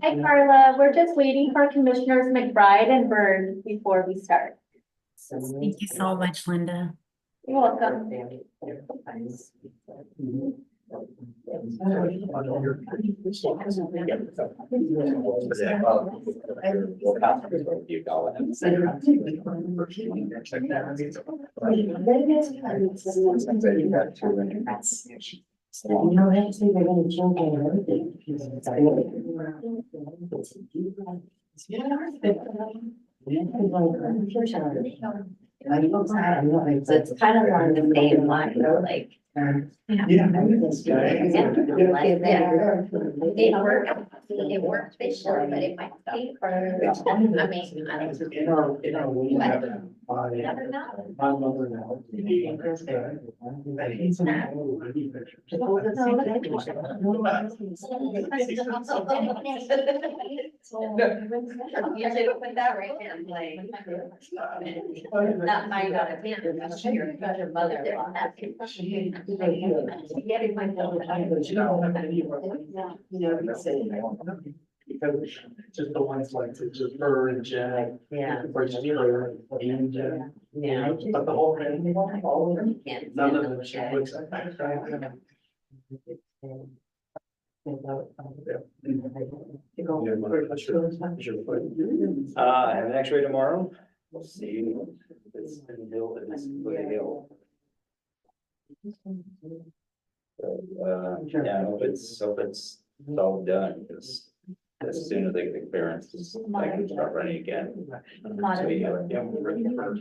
Hi, Carla. We're just waiting for Commissioners McBride and Byrd before we start. Thank you so much, Linda. You're welcome. You know, actually, they're gonna jump on everything. So it's kind of along the same line, like. It worked visually, but it might take for, I mean, I don't. Never know. My mother now. You should have put that right there, like. Not mine out of hand, that's your mother. Getting my. Because just the ones like to just her and Jen. Yeah. Or just her and Jen. Yeah. But the whole thing, all of them, Can't none of stand them. She it. looks like that. I have an X-ray tomorrow. We'll see. If it's in the hill, if it's the hill. Yeah, I hope it's all done, because as soon as they get the clearance, I can start running again. So, yeah, we're ready for-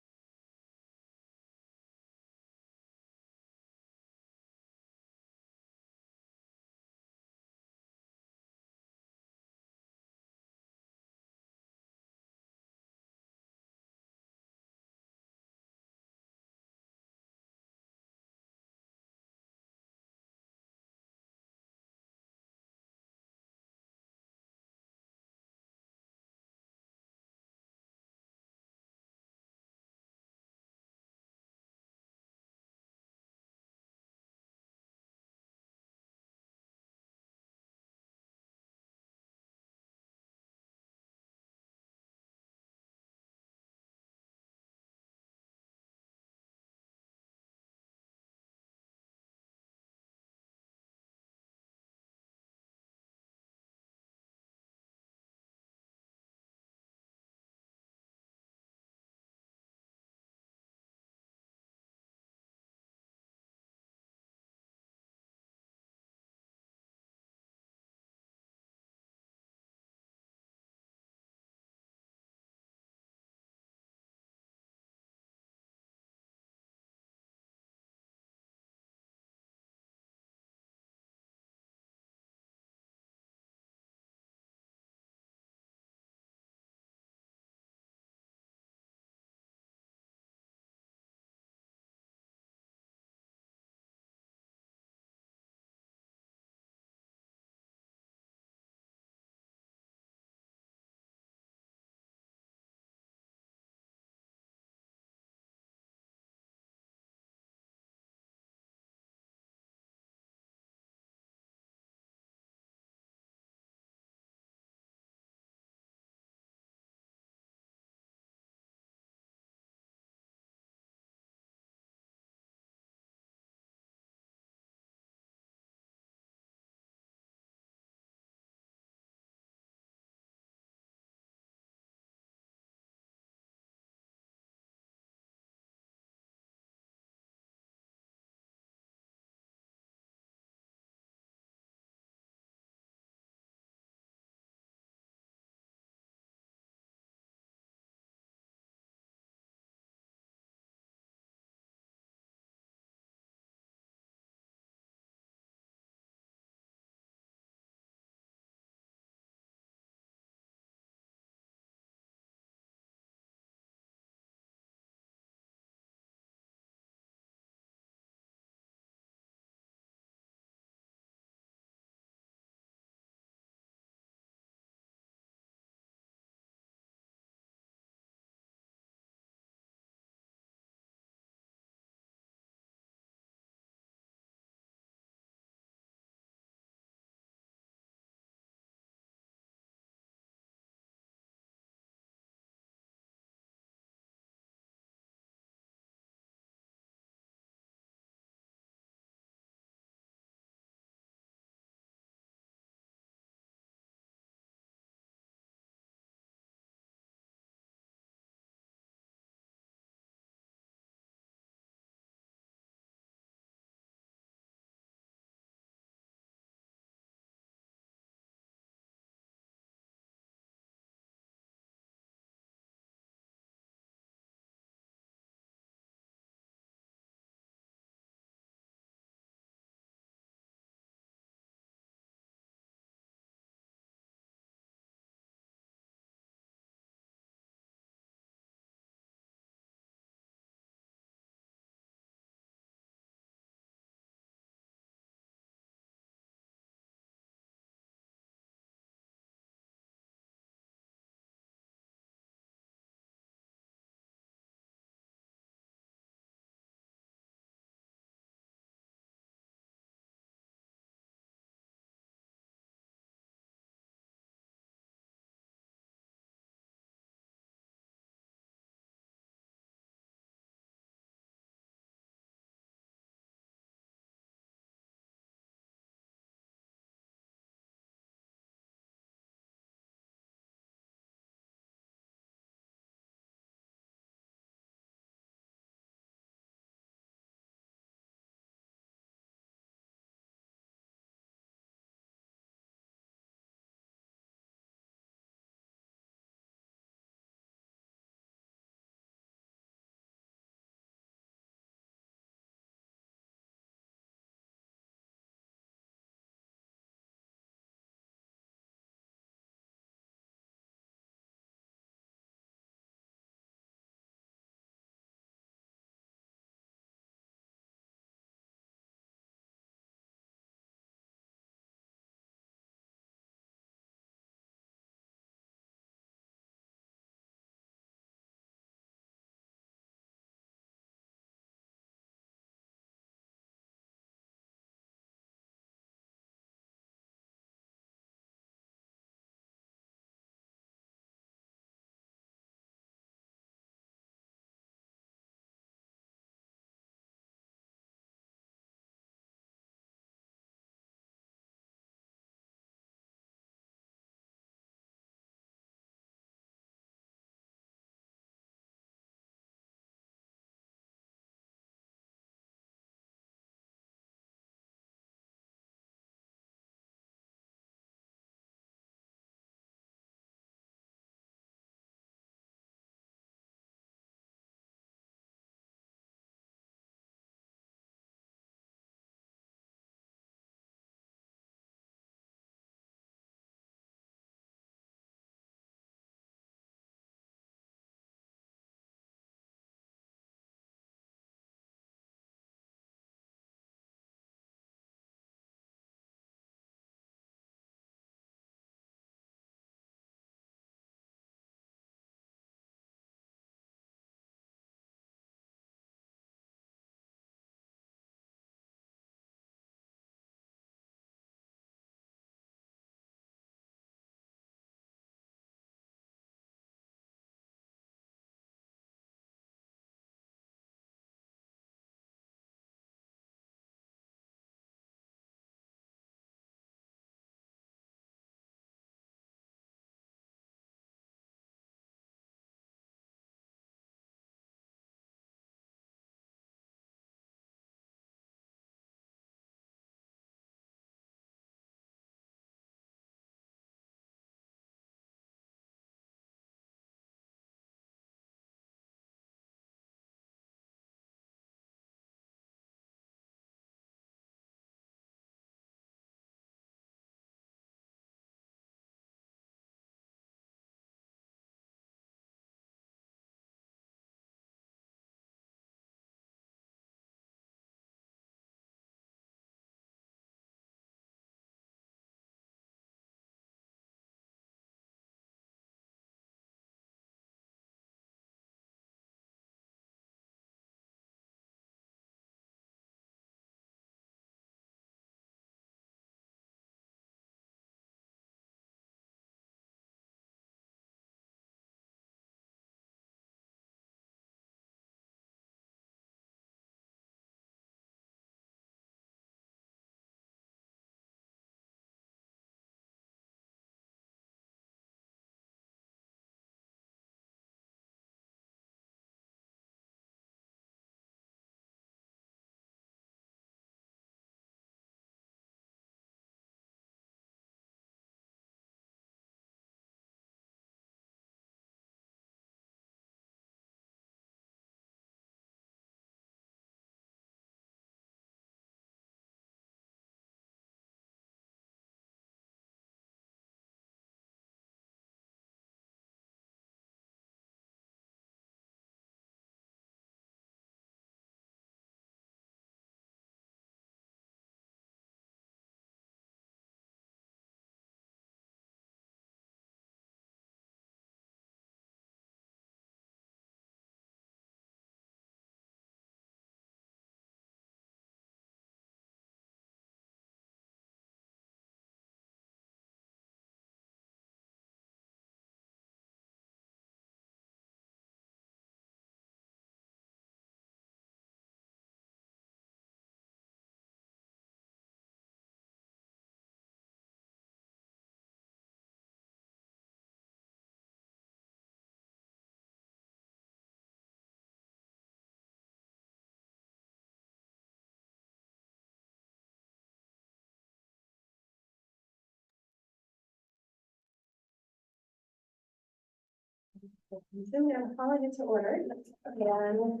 So I'm calling it to order, and,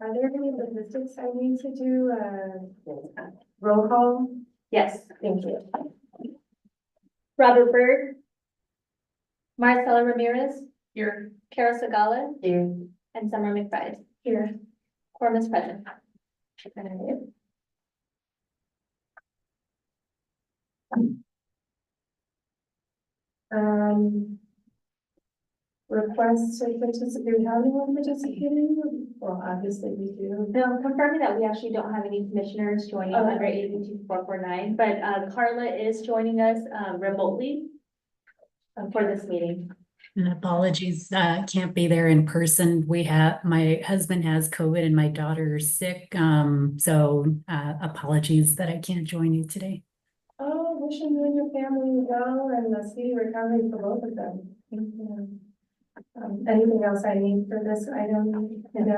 are there any logistics I need to do, roll call? Yes. Thank you. Robert Byrd. Marcela Ramirez. Here. Kara Sagala. Here. And Summer McBride. Here. Quorum is present. Requests to participate, how do you want to participate? Well, obviously we do. No, confirming that we actually don't have any commissioners joining Okay. under AB 2449, but Carla is joining us remotely for this meeting. And apologies, can't be there in person. My husband has COVID and my daughter is sick. So apologies that I can't join you today. Oh, wishing you and your family well and a speedy recovery for both of them. Thank you. Anything else I need for this item? Okay.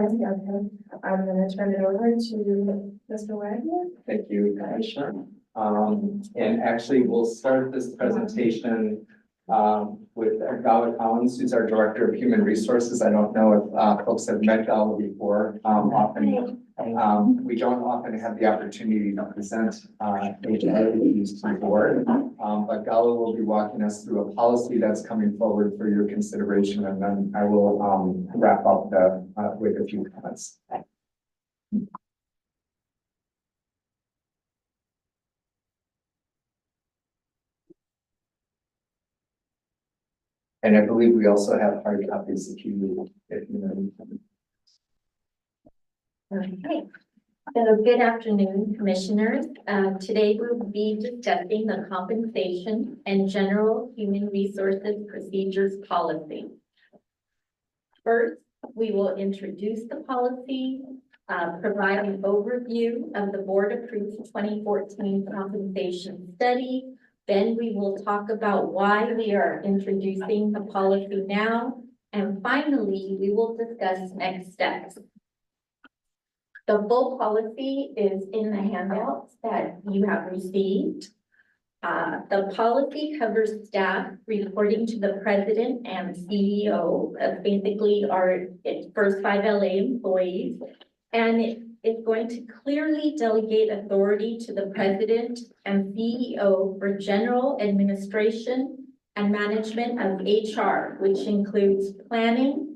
I'm gonna turn it over to Mr. Wagner. Thank you, Commissioner. And actually, we'll start this presentation with Gala Collins, who's our Director of Human Resources. I don't know if folks have met Gala before. We don't often have the opportunity to present HR issues to the board. But Gala will be walking us through a policy that's coming forward for your consideration, and then I will wrap up with a few comments. And I believe we also have hard copies if you know. Okay, so good afternoon, Commissioners. Today we'll be discussing the compensation and general human resources procedures policy. First, we will introduce the policy, provide an overview of the board-approved 2014 compensation study. Then we will talk about why we are introducing the policy now. And finally, we will discuss next steps. The full policy is in the handouts that you have received. The policy covers staff reporting to the president and CEO of basically our first 5 LA employees. And it is going to clearly delegate authority to the president and CEO for general administration and management of HR, which includes planning,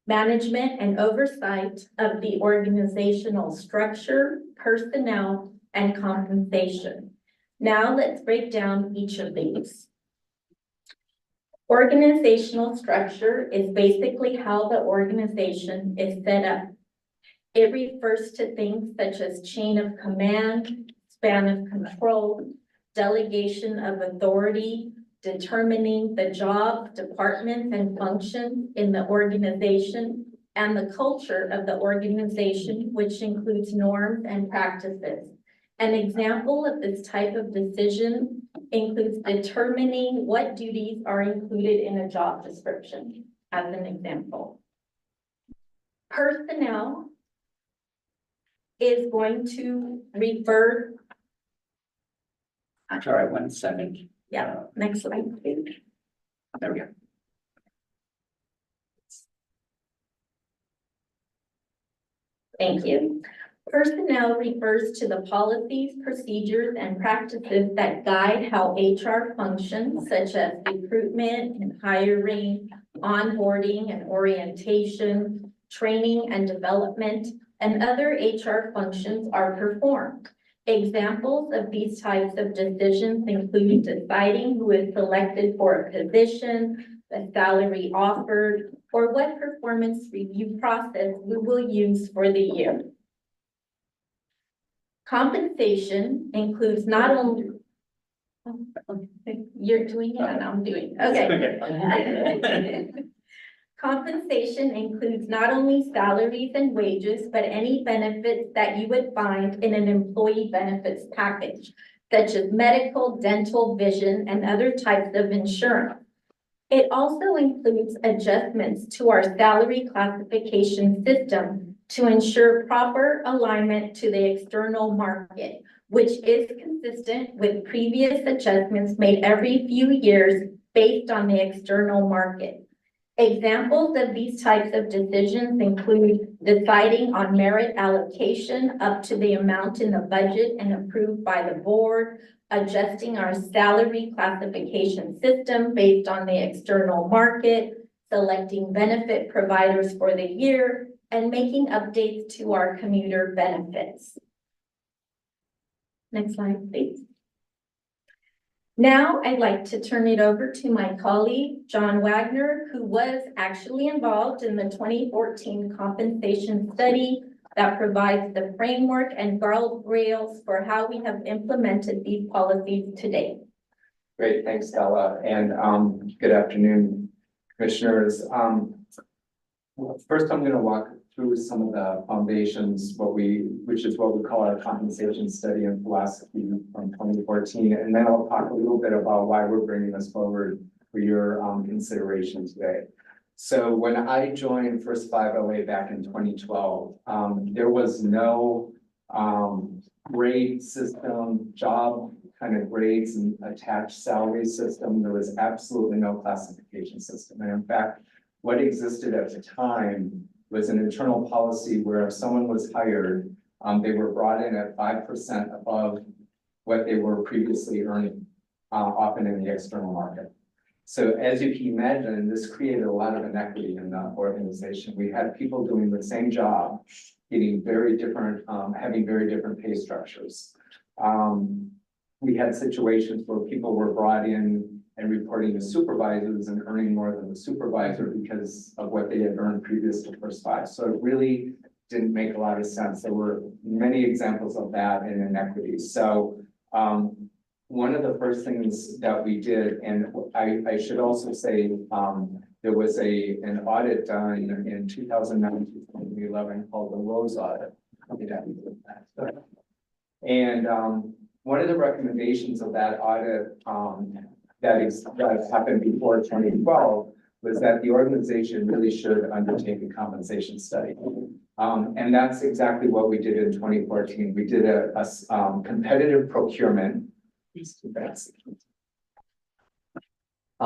management and oversight of the organizational structure, personnel, and compensation. Now let's break down each of these. Organizational structure is basically how the organization is set up. It refers to things such as chain of command, span of control, delegation of authority, determining the job, departments, and functions in the organization, and the culture of the organization, which includes norms and practices. An example of this type of decision includes determining what duties are included in a job description, as an example. Personnel is going to refer. All right, 1 second. Yeah, next slide, please. There we go. Thank you. Personnel refers to the policies, procedures, and practices that guide how HR functions, such as recruitment and hiring, onboarding and orientation, training and development, and other HR functions are performed. Examples of these types of decisions include deciding who is selected for a position, the salary offered, or what performance review process we will use for the year. Compensation includes not only, you're doing it and I'm doing it, okay. Compensation includes not only salaries and wages, but any benefits that you would find in an employee benefits package, such as medical, dental, vision, and other types of insurance. It also includes adjustments to our salary classification system to ensure proper alignment to the external market, which is consistent with previous adjustments made every few years based on the external market. Examples of these types of decisions include deciding on merit allocation up to the amount in the budget and approved by the board, adjusting our salary classification system based on the external market, selecting benefit providers for the year, and making updates to our commuter benefits. Next slide, please. Now I'd like to turn it over to my colleague, John Wagner, who was actually involved in the 2014 compensation study that provides the framework and guardrails for how we have implemented these policies today. Great, thanks, Stella, and good afternoon, commissioners. First, I'm going to walk through some of the foundations, which is what we call our compensation study and philosophy from 2014, and then I'll talk a little bit about why we're bringing this forward for your consideration today. So when I joined First 5LA back in 2012, there was no grade system, job kind of grades and attached salary system. There was absolutely no classification system, and in fact, what existed at the time was an internal policy where if someone was hired, they were brought in at 5% above what they were previously earning, often in the external market. So as you can imagine, this created a lot of inequity in the organization. We had people doing the same job, getting very different, having very different pay structures. We had situations where people were brought in and reporting to supervisors and earning more than the supervisor because of what they had earned previous to First 5. So it really didn't make a lot of sense. There were many examples of that in inequities. So one of the first things that we did, and I should also say, there was an audit done in 2009, 2011 called the Rose Audit. And one of the recommendations of that audit that happened before 2012 was that the organization really should undertake a compensation study. And that's exactly what we did in 2014. We did a competitive procurement.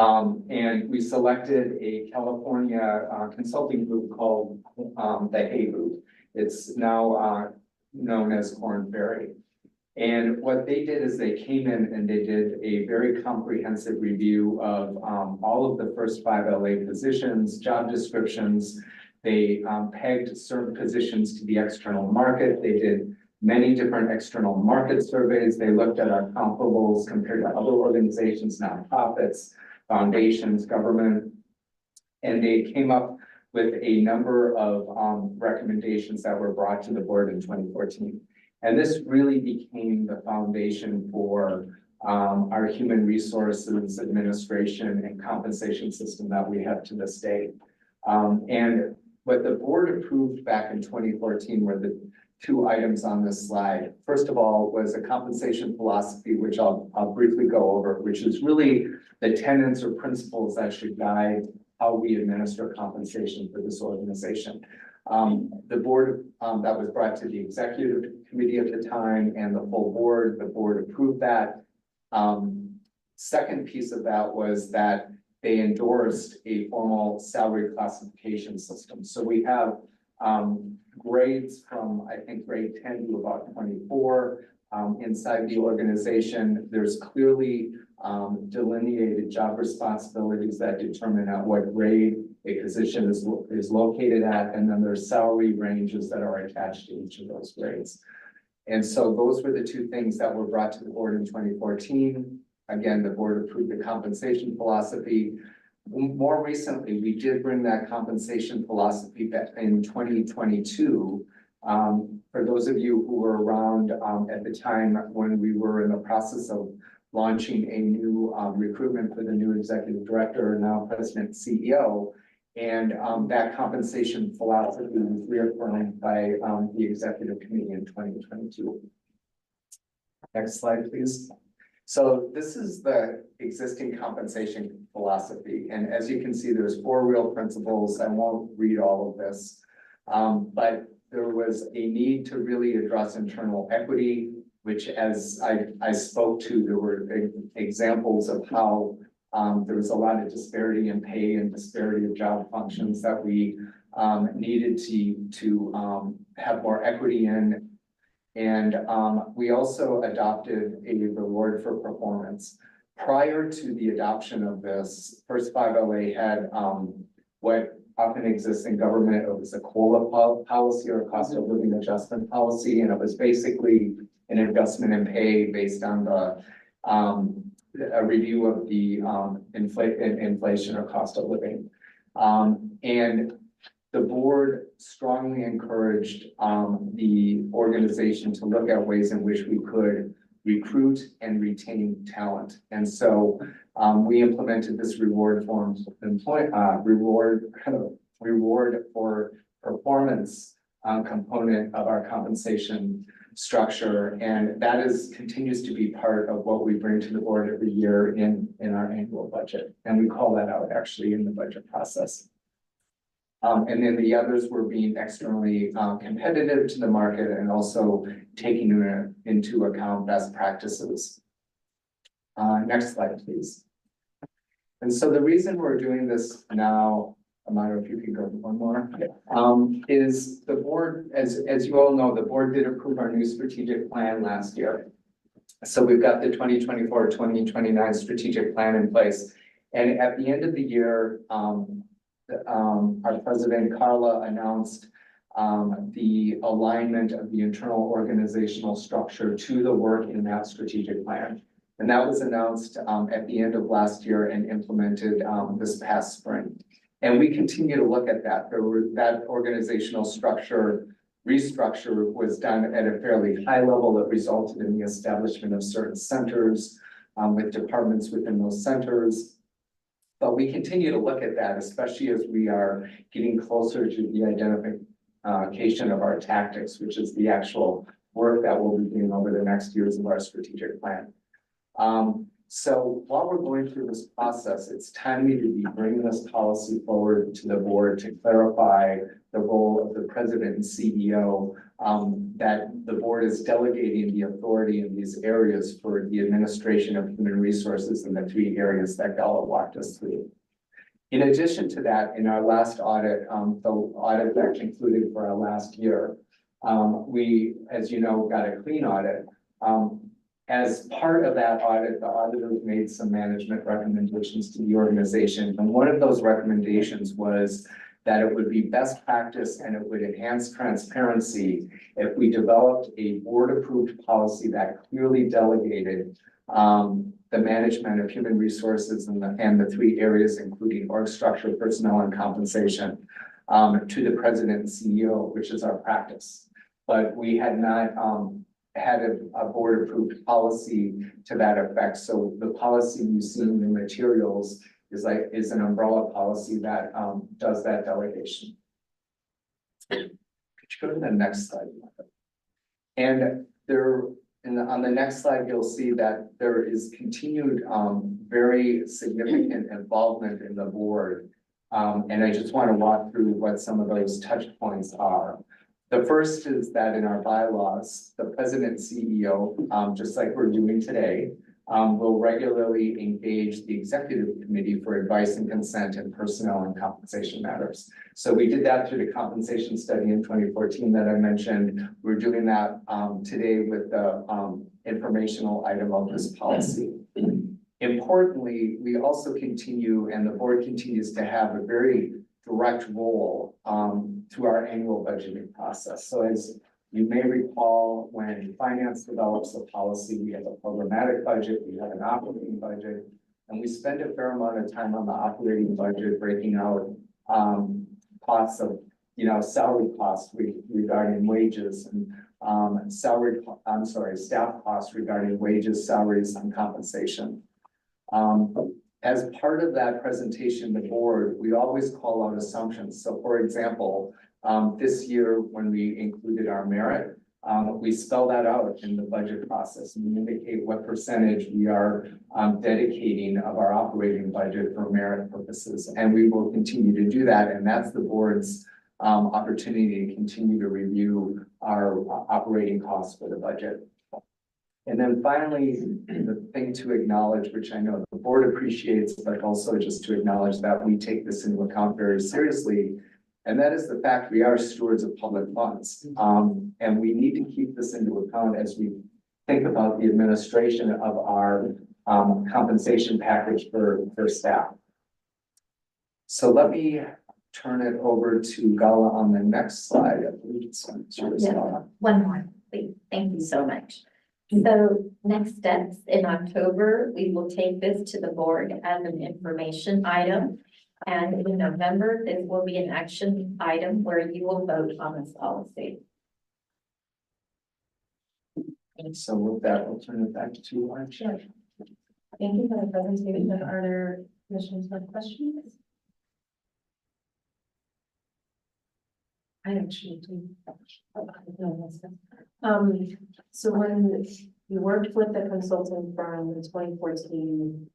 And we selected a California consulting group called the Hay Group. It's now known as Korn Ferry. And what they did is they came in and they did a very comprehensive review of all of the First 5LA positions, job descriptions. They pegged certain positions to the external market. They did many different external market surveys. They looked at our comparables compared to other organizations, nonprofits, foundations, government. And they came up with a number of recommendations that were brought to the board in 2014. And this really became the foundation for our human resources administration and compensation system that we have to this day. And what the board approved back in 2014 were the two items on this slide. First of all, was a compensation philosophy, which I'll briefly go over, which is really the tenets or principles that should guide how we administer compensation for this organization. The board that was brought to the executive committee at the time and the full board, the board approved that. Second piece of that was that they endorsed a formal salary classification system. So we have grades from, I think, grade 10 to about 24 inside the organization. There's clearly delineated job responsibilities that determine at what grade a position is located at, and then there's salary ranges that are attached to each of those grades. And so those were the two things that were brought to the board in 2014. Again, the board approved the compensation philosophy. More recently, we did bring that compensation philosophy back in 2022. For those of you who were around at the time when we were in the process of launching a new recruitment for the new executive director, now president CEO, and that compensation philosophy was reaffirmed by the executive committee in 2022. Next slide, please. So this is the existing compensation philosophy. And as you can see, there's 4 real principles. I won't read all of this, but there was a need to really address internal equity, which as I spoke to, there were examples of how There was a lot of disparity in pay and disparity of job functions that we needed to have more equity in. And we also adopted a reward for performance. Prior to the adoption of this, First 5 LA had what often exists in government. It was a COLA policy, or cost of living adjustment policy, and it was basically an adjustment in pay based on the a review of the inflation or cost of living. And the board strongly encouraged the organization to look at ways in which we could recruit and retain talent. And so we implemented this reward for performance component of our compensation structure. And that continues to be part of what we bring to the board every year in our annual budget. And we call that out actually in the budget process. And then the others were being externally competitive to the market and also taking into account best practices. Next slide, please. And so the reason we're doing this now, Amara, if you could go one more, is the board, as you all know, the board did approve our new strategic plan last year. So we've got the 2024-2029 strategic plan in place. And at the end of the year, our president Carla announced the alignment of the internal organizational structure to the work in that strategic plan. And that was announced at the end of last year and implemented this past spring. And we continue to look at that. That organizational restructure was done at a fairly high level that resulted in the establishment of certain centers with departments within those centers. But we continue to look at that, especially as we are getting closer to the identification of our tactics, which is the actual work that we'll be doing over the next years of our strategic plan. So while we're going through this process, it's timely to be bringing this policy forward to the board to clarify the role of the president and CEO, that the board is delegating the authority in these areas for the administration of human resources in the 3 areas that Gala walked us through. In addition to that, in our last audit, the audit that concluded for our last year, we, as you know, got a clean audit. As part of that audit, the auditors made some management recommendations to the organization. And one of those recommendations was that it would be best practice and it would enhance transparency if we developed a board-approved policy that clearly delegated the management of human resources and the 3 areas, including org structure, personnel, and compensation, to the president and CEO, which is our practice. But we had not had a board-approved policy to that effect. So the policy you see in the materials is an umbrella policy that does that delegation. Could you go to the next slide? And on the next slide, you'll see that there is continued very significant involvement in the board. And I just want to walk through what some of those touch points are. The first is that in our bylaws, the president and CEO, just like we're doing today, will regularly engage the executive committee for advice and consent in personnel and compensation matters. So we did that through the compensation study in 2014 that I mentioned. We're doing that today with the informational item of this policy. Importantly, we also continue, and the board continues to have a very direct role through our annual budgeting process. So as you may recall, when finance develops a policy, we have a programmatic budget, we have an operating budget, and we spend a fair amount of time on the operating budget, breaking out costs of, salary costs regarding wages and staff costs regarding wages, salaries, and compensation. As part of that presentation to the board, we always call out assumptions. So for example, this year when we included our merit, we spell that out in the budget process and we indicate what percentage we are dedicating of our operating budget for merit purposes. And we will continue to do that. And that's the board's opportunity to continue to review our operating costs for the budget. And then finally, the thing to acknowledge, which I know the board appreciates, but also just to acknowledge that we take this into account very seriously. And that is the fact we are stewards of public funds. And we need to keep this into account as we think about the administration of our compensation package for staff. So let me turn it over to Gala on the next slide. I believe it's yours, Yeah. Gala. One more, please. Thank you so much. So next steps, in October, we will take this to the board as an information item. And in November, this will be an action item where you will vote on this policy. And so with that, we'll turn it back to our chair. Thank you for the presentation. Are there commissioners with questions? I actually do. So when you worked with the consulting firm in 2014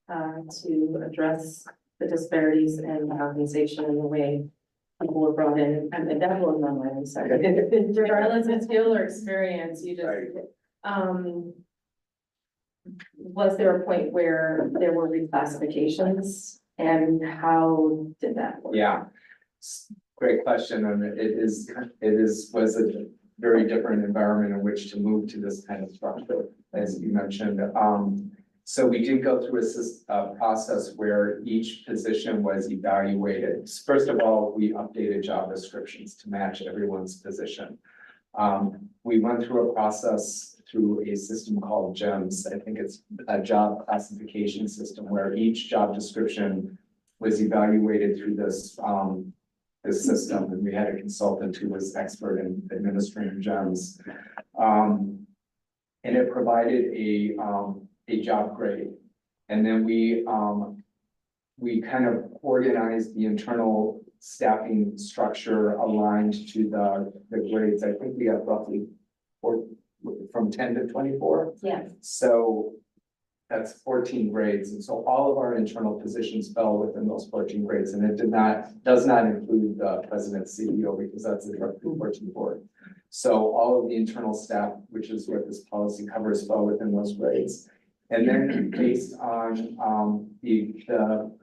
to address the disparities in compensation and the way people were brought in, and that blew my mind, I'm sorry. Regardless of skill or experience, you just, was there a point where there were reclassifications, and how did that work? Yeah, great question, and was a very different environment in which to move to this kind of structure, as you mentioned. So we did go through a process where each position was evaluated. First of all, we updated job descriptions to match everyone's position. We went through a process through a system called GEMS. I think it's a job classification system where each job description was evaluated through this system, and we had a consultant who was expert in administering GEMS. And it provided a job grade. And then we kind of organized the internal staffing structure aligned to the grades. I think we have roughly from 10 to 24. Yes. So that's 14 grades. And so all of our internal positions fell within those 14 grades. And it does not include the president CEO, because that's a direct reporting board. So all of the internal staff, which is what this policy covers, fell within those grades. And then based on the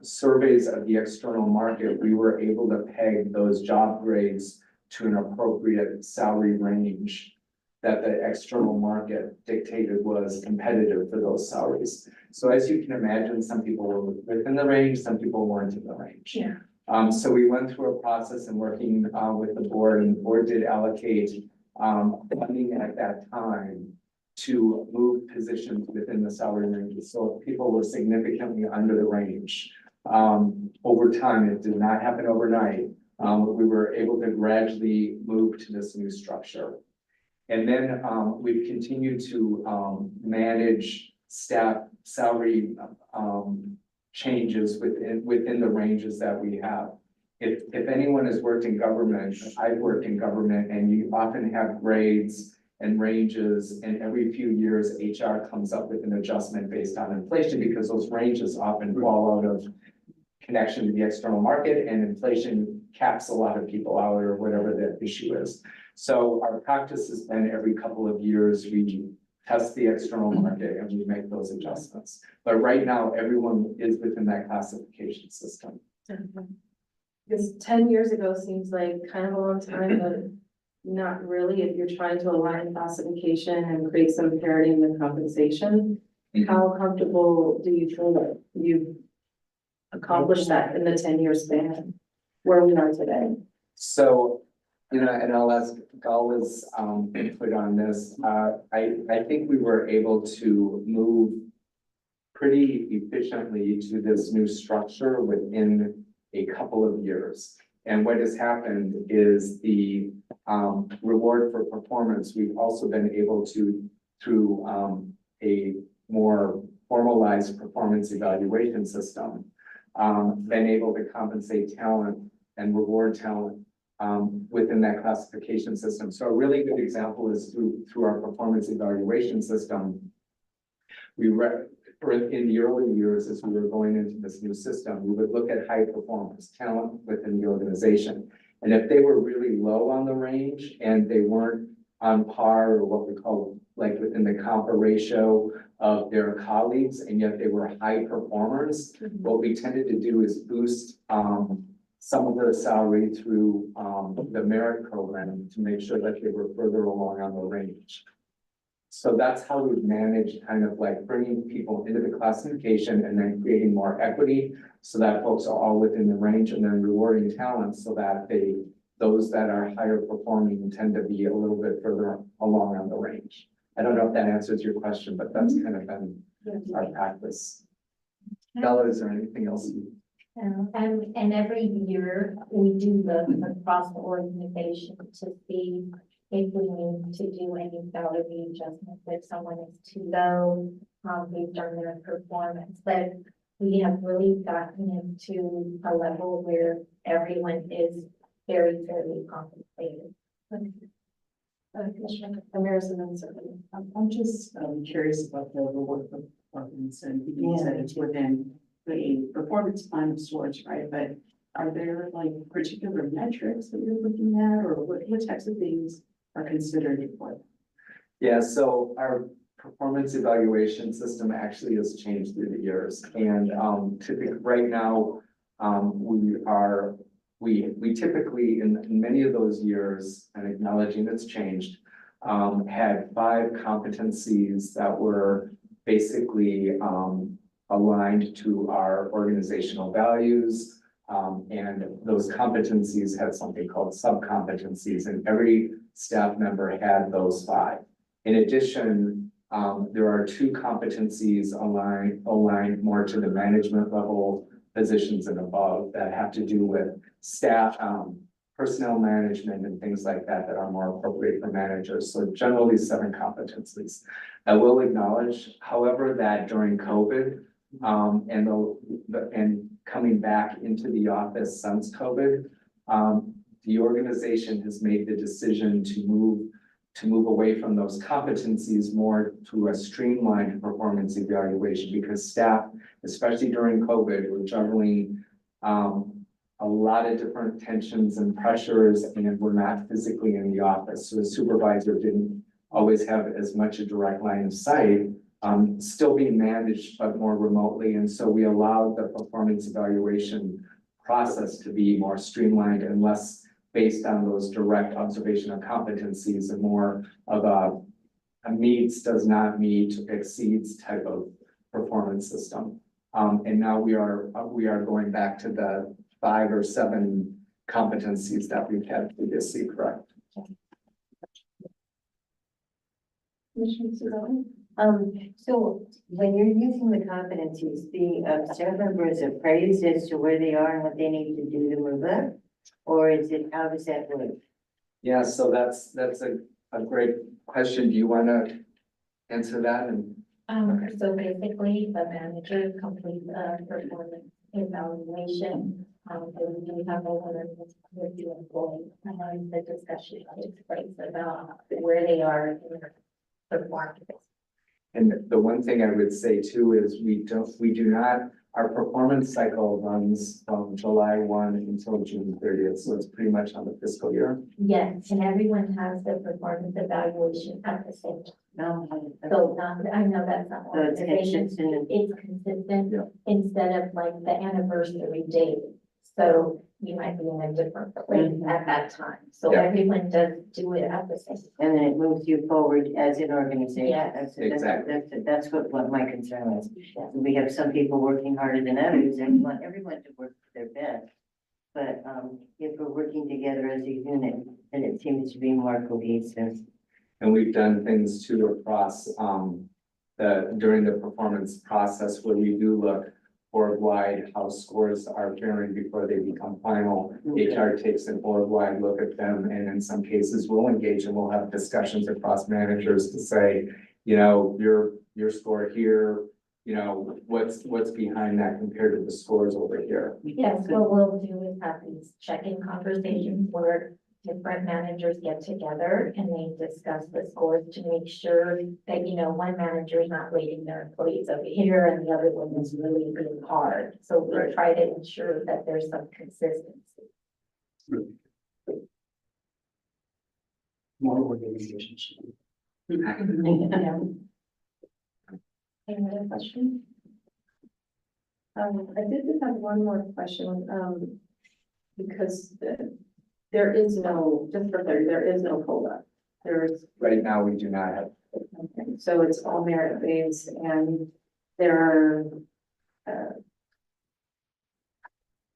surveys of the external market, we were able to peg those job grades to an appropriate salary range that the external market dictated was competitive for those salaries. So as you can imagine, some people were within the range, some people weren't in the range. Yeah. So we went through a process and working with the board, and the board did allocate funding at that time to move positions within the salary ranges. So if people were significantly under the range, over time, it did not happen overnight. We were able to gradually move to this new structure. And then we've continued to manage staff salary changes within the ranges that we have. If anyone has worked in government, I've worked in government, and you often have grades and ranges, and every few years HR comes up with an adjustment based on inflation, because those ranges often fall out of connection to the external market, and inflation caps a lot of people out, or whatever the issue is. So our practice has been every couple of years, we test the external market and we make those adjustments. But right now, everyone is within that classification system. Because 10 years ago seems like kind of a long time, but not really, if you're trying to align classification and create some parity in the compensation. How comfortable do you feel that you've accomplished that in the 10-year span where we are today? So, you know, and I'll ask Gala's input on this. I think we were able to move pretty efficiently to this new structure within a couple of years. And what has happened is the reward for performance, we've also been able to, through a more formalized performance evaluation system, been able to compensate talent and reward talent within that classification system. So a really good example is through our performance evaluation system. In the early years, as we were going into this new system, we would look at high performance talent within the organization. And if they were really low on the range and they weren't on par, or what we call like within the compa ratio of their colleagues, and yet they were high performers. What we tended to do is boost, some of their salary through, the merit program to make sure that they were further along on the range. So that's how we've managed kind of like bringing people into the classification and then creating more equity so that folks are all within the range, and then rewarding talent so that those that are higher performing tend to be a little bit further along on the range. I don't know if that answers your question, but that's kind of been our practice. Bella, is there anything else? And every year, we do look across the organization to see if we need to do any salary adjustments, if someone is too low, based on their performance. But we have really gotten into a level where everyone is very fairly compensated. Commissioner Ramirez and then certainly. I'm just curious about the reward for performance, and you said it's within the performance plan of sorts, right? But are there like particular metrics that you're looking at, or what types of things are considered for? Yeah, so our performance evaluation system actually has changed through the years, and typically right now, we typically in many of those years, and acknowledging it's changed, had 5 competencies that were basically aligned to our organizational values. And those competencies had something called sub-competencies, and every staff member had those 5. In addition, there are 2 competencies aligned more to the management level positions and above that have to do with staff, personnel management and things like that that are more appropriate for managers. So generally 7 competencies. I will acknowledge, however, that during COVID, and coming back into the office since COVID, the organization has made the decision to move away from those competencies more to a streamlined performance evaluation, because staff, especially during COVID, were juggling a lot of different tensions and pressures, and were not physically in the office. So the supervisor didn't always have as much a direct line of sight, still being managed, but more remotely. And so we allowed the performance evaluation process to be more streamlined and less based on those direct observational competencies, and more of a meets, does not meet, exceeds type of performance system. And now we are going back to the 5 or 7 competencies that we've had previously, correct? So when you're using the competencies, the staff member is appraised as to where they are and what they need to do to move up? Or is it, how does that work? Yeah, so that's a great question. Do you want to answer that? And So basically, the manager completes a performance evaluation. And we do have a letter with the employee, and the discussion takes place about where they are in their performance. And the one thing I would say too is we do not, our performance cycle runs from July 1 until June 30th. So it's pretty much on the fiscal year. Yes, and everyone has their performance evaluation at the same time. No. So I know that's not. So it's consistent. It's consistent Yeah. instead of like the anniversary date. So you might be in a different place at that time. So Yeah. everyone does do it at the same time. And then it moves you forward as an organization. Yes. Exactly. That's what my concern was. We have some people working harder than others, and we want everyone to work their best. But if we're working together as a unit, then it seems to be more cohesive. And we've done things too across during the performance process where we do look board-wide how scores are faring before they become final. HR takes an board-wide look at them, and in some cases we'll engage and we'll have discussions across managers to say, you know, your score here, you know, what's behind that compared to the scores over here. Yes, what we'll do is have these check-in conversations where different managers get together and they discuss the scores to make sure that, you know, one manager is not rating their employees over here and the other one is really being hard. So we Right. try to ensure that there's some consistency. More organization. Any other questions? I did just have one more question, because there is no, just for clarity, there is no COLA. There's, Right now, we do not have, okay, so it's all merit based and there are,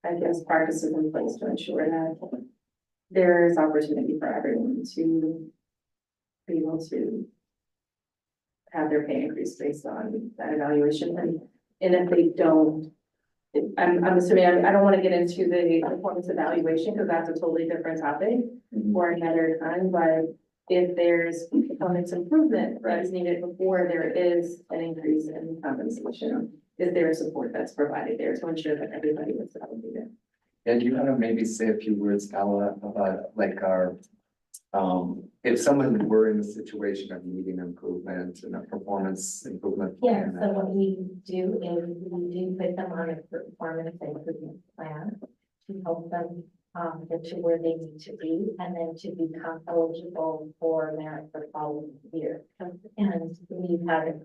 I guess, practices in place to ensure that there is opportunity for everyone to be able to have their pay increase based on that evaluation, and if they don't, I'm assuming, I don't want to get into the performance evaluation, because that's a totally different topic for another time, but if there's performance improvement that is needed before there is an increase in compensation, is there support that's provided there to ensure that everybody is validated? and you want to maybe say a few words, Gala, about like our, if someone were in a situation of needing improvement and a performance improvement. Yeah, plan, so what we do is we do put them on a performance improvement plan to help them get to where they need to be and then to become eligible for merit the following year. And we've had,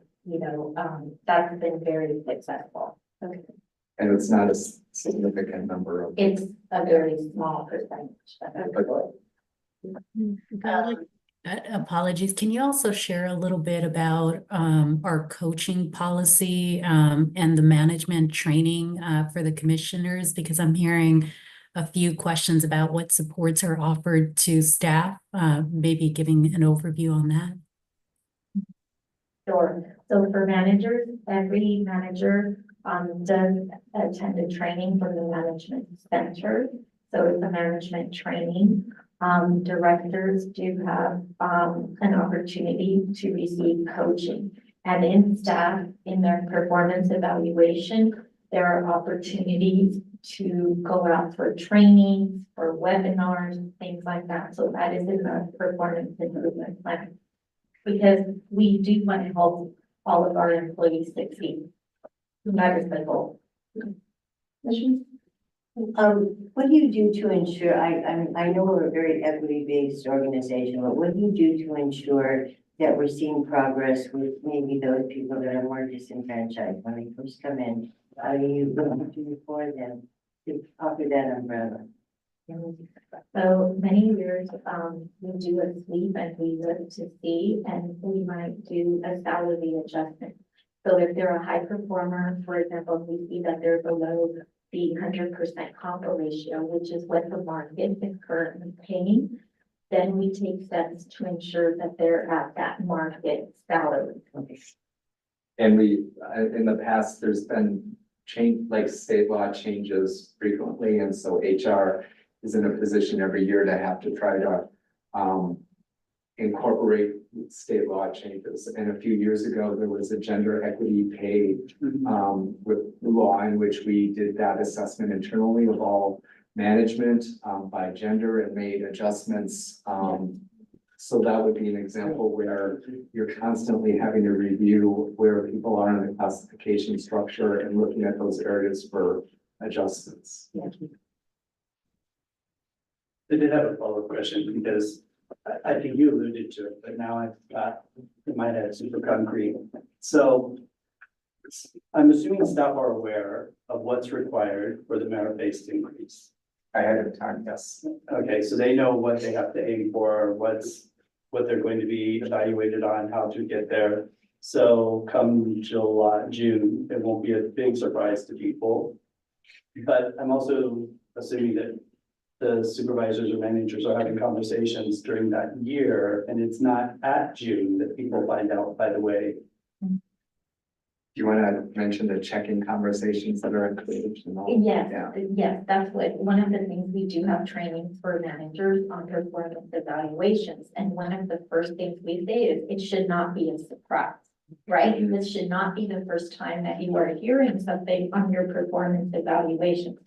that's been very successful. Okay. And it's not a significant number of. It's a very small percentage. Apologies. Can you also share a little bit about our coaching policy and the management training for the commissioners? Because I'm hearing a few questions about what supports are offered to staff, maybe giving an overview on that. Sure. So for managers, every manager does attend a training from the management center. So it's a management training. Directors do have an opportunity to receive coaching. And in staff, in their performance evaluation, there are opportunities to go out for trainings, for webinars, things like that. So that is in the performance improvement plan. Because we do want to help all of our employees succeed. That is the goal. What do you do to ensure, I know we're a very equity-based organization, but what do you do to ensure that we're seeing progress with maybe those people that are more disenfranchised when they first come in? How do you do for them to offer that umbrella? So many years, we do a sweep and we look to see, and we might do a salary adjustment. So if they're a high performer, for example, we see that they're below the 100% comp ratio, which is what the market is currently paying, then we take steps to ensure that they're at that market salary. And we, in the past, there's been like state law changes frequently, and so HR is in a position every year to have to try to incorporate state law changes. And a few years ago, there was a gender equity pay with law in which we did that assessment internally of all management by gender and made adjustments. So that would be an example where you're constantly having to review where people are in the classification structure and looking at those areas for adjustments. I did have a follow-up question because I think you alluded to it, but now I've got in my head super concrete. So I'm assuming staff are aware of what's required for the merit-based increase. Ahead of time, yes. Okay, so they know what they have to aim for, what they're going to be evaluated on, how to get there. So come June, it won't be a big surprise to people. But I'm also assuming that the supervisors or managers are having conversations during that year, and it's not at June that people find out, by the way. Do you want to mention the check-in conversations that are included? And all? Yes, Yeah. yes, that's one of the things we do have trainings for managers on performance evaluations. And one of the first things we say is it should not be a surprise, right? This should not be the first time that you are hearing something on your performance evaluations.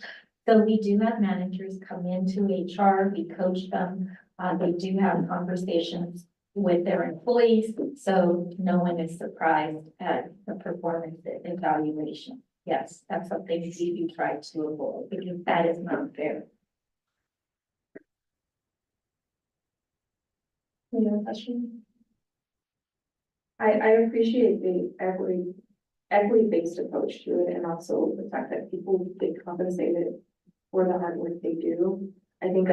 So we do have managers come into HR, we coach them, they do have conversations with their employees, so no one is surprised at the performance evaluation. Yes, that's something we do try to avoid because that is not fair. Any other questions? I appreciate the equity-based approach to it, and also the fact that people get compensated for the hard work they do. I think,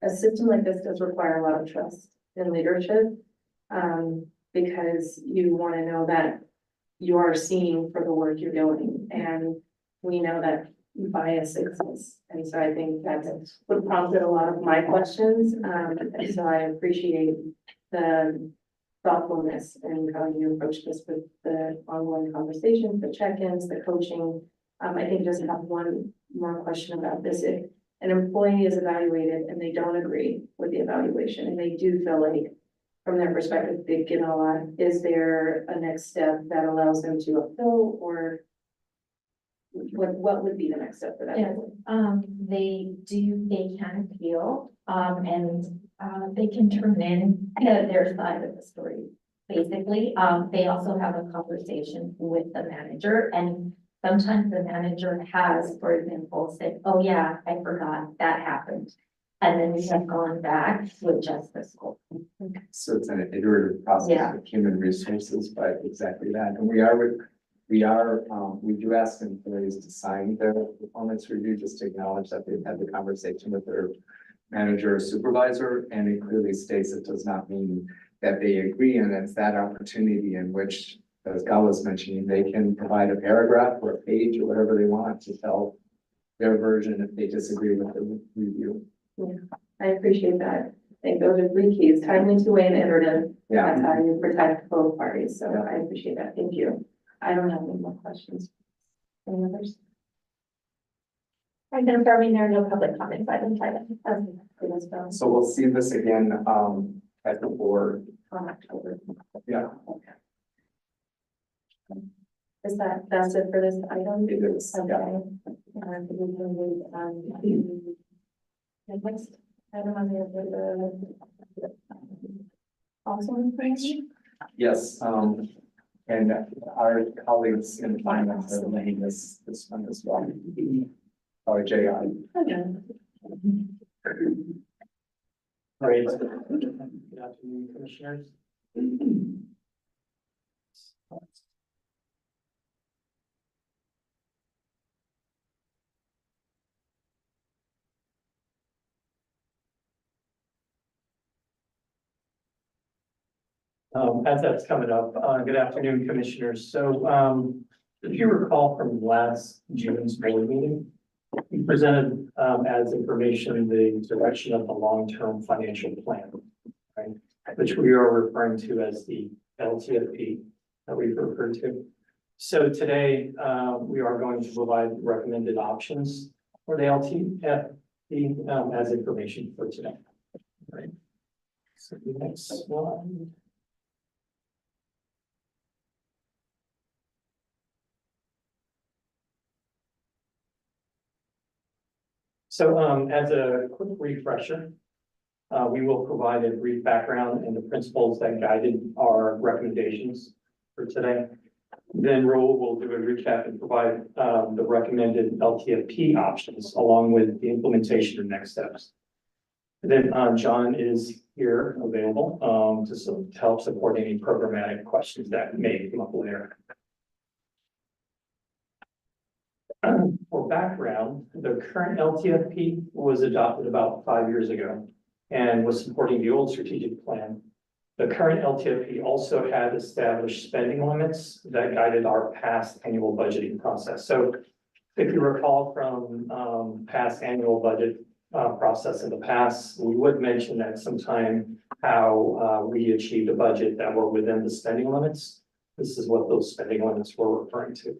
a system like this does require a lot of trust in leadership. Because you want to know that you are seen for the work you're doing, and we know that bias exists. And so I think that's what prompted a lot of my questions. And so I appreciate the thoughtfulness and how you approach this with the ongoing conversations, the check-ins, the coaching. I think just have one more question about this. If an employee is evaluated and they don't agree with the evaluation, and they do feel like from their perspective, they've given a lot, is there a next step that allows them to appeal, or what would be the next step for that? Yes, they can appeal, and, they can turn in their side of the story. Basically, they also have a conversation with the manager, and sometimes the manager has, for example, said, oh yeah, I forgot that happened. And then we have gone back to adjust the scope. So it's an iterative process Yeah. with human resources, but exactly that. And we do ask employees to sign their performance review, just to acknowledge that they've had the conversation with their manager or supervisor. And it clearly states it does not mean that they agree. And it's that opportunity in which, as Gal was mentioning, they can provide a paragraph or a page or whatever they want to tell their version if they disagree with the review. I appreciate that. I think those are three keys: timely, two-way, and iterative. Yeah. That's how you protect both parties. So I appreciate that. Thank you. I don't have any more questions. Any others? I'm confirming there are no public comments items. Okay. So we'll see this again, at the board. On October. Yeah. That's it for this item? It is, Okay. yeah. And we can move on to the next item on the agenda. Also, information? Yes, and our colleagues in finance are laying this one as well. Or JI. Great. Good afternoon, commissioners. As that's coming up, good afternoon, commissioners. So, if you recall from last June's board meeting, we presented, as information, the direction of the long-term financial plan, right? Which we are referring to as the LTFP that we've referred to. So today, we are going to provide recommended options for the LTFP, as information for today. Right. So the next slide. So, as a quick refresher, we will provide a brief background and the principles that guided our recommendations for today. Then Raul will do a recap and provide, the recommended LTFP options along with the implementation of next steps. And then, John is here available, to help support any programmatic questions that may come up later. For background, the current LTFP was adopted about 5 years ago and was supporting the old strategic plan. The current LTFP also had established spending limits that guided our past annual budgeting process. So if you recall from past annual budget process in the past, we would mention that sometime how we achieved a budget that were within the spending limits. This is what those spending limits were referring to.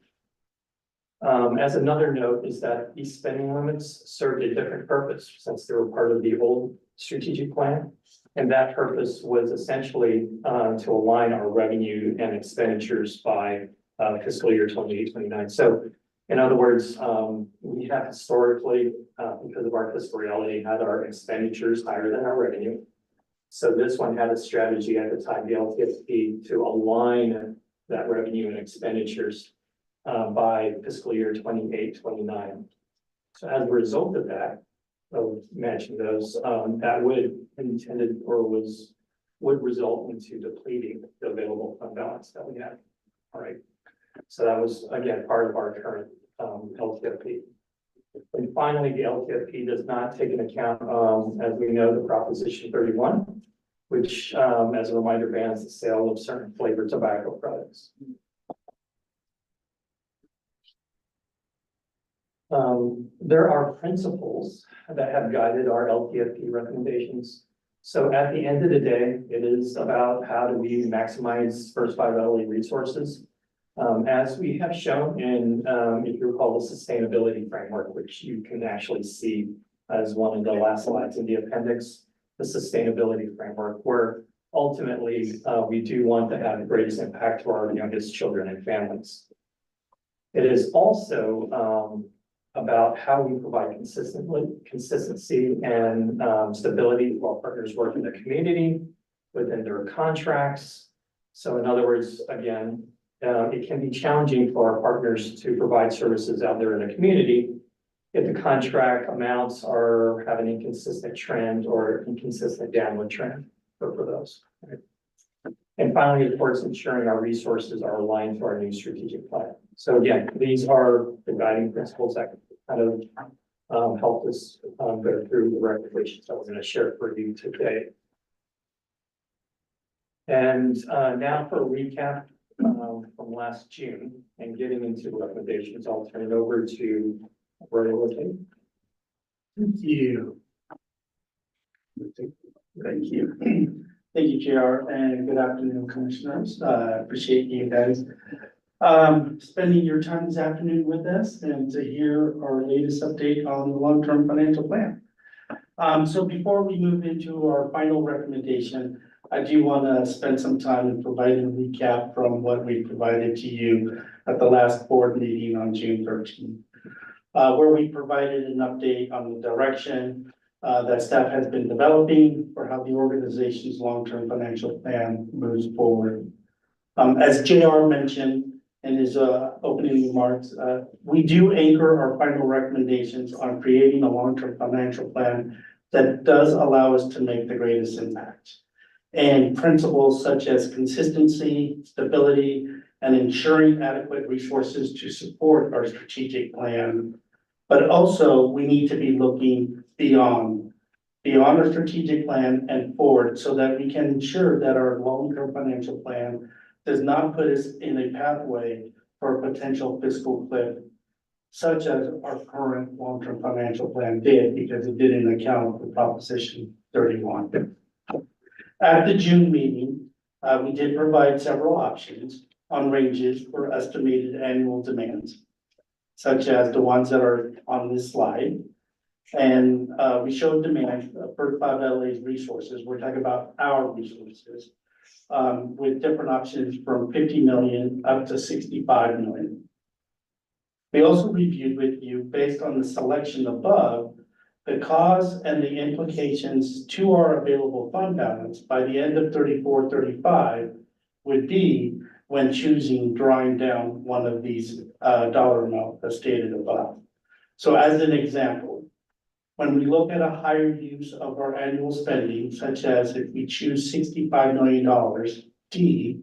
As another note is that these spending limits served a different purpose since they were part of the old strategic plan. And that purpose was essentially to align our revenue and expenditures by fiscal year 28-29. So in other words, we have historically, because of our fiscal reality, had our expenditures higher than our revenue. So this one had a strategy at the time, the LTFP, to align that revenue and expenditures by fiscal year 28-29. So as a result of that, of matching those, that would intended or was would result into depleting the available fund balance that we have. All right. So that was, again, part of our current LTFP. And finally, the LTFP does not take into account, as we know, the Proposition 31, which, as a reminder, bans the sale of certain flavored tobacco products. There are principles that have guided our LTFP recommendations. So at the end of the day, it is about how do we maximize First 5 LA resources. As we have shown in, if you recall, the sustainability framework, which you can actually see as one of the last slides in the appendix, the sustainability framework, where ultimately we do want to have the greatest impact to our youngest children and families. It is also about how we provide consistency and stability while partners work in the community within their contracts. So in other words, again, it can be challenging for our partners to provide services out there in the community if the contract amounts have an inconsistent trend or inconsistent downward trend for those. Right? And finally, of course, ensuring our resources are aligned to our new strategic plan. So again, these are the guiding principles that kind of helped us go through the recommendations that we're going to share for you today. And now for a recap from last June and getting into recommendations, I'll turn it over to Roy Lotay. Thank you. Thank you. Thank you, JR, and good afternoon, commissioners. Appreciate you guys spending your time this afternoon with us and to hear our latest update on the long-term financial plan. So before we move into our final recommendation, I do want to spend some time in providing a recap from what we provided to you at the last board meeting on June 13th, where we provided an update on the direction that staff has been developing for how the organization's long-term financial plan moves forward. As JR mentioned in his opening remarks, we do anchor our final recommendations on creating a long-term financial plan that does allow us to make the greatest impact. And principles such as consistency, stability, and ensuring adequate resources to support our strategic plan. But also, we need to be looking beyond our strategic plan and forward so that we can ensure that our long-term financial plan does not put us in a pathway for a potential fiscal cliff, such as our current long-term financial plan did, because it didn't account for Proposition 31. At the June meeting, we did provide several options on ranges for estimated annual demands, such as the ones that are on this slide. And we showed demand for 5 LA's resources. We're talking about our resources, with different options from 50 million up to 65 million. We also reviewed with you, based on the selection above, the cause and the implications to our available fund balance by the end of 34-35 would be when choosing drawing down one of these dollar amount as stated above. So as an example, when we look at a higher use of our annual spending, such as if we choose $65 million D,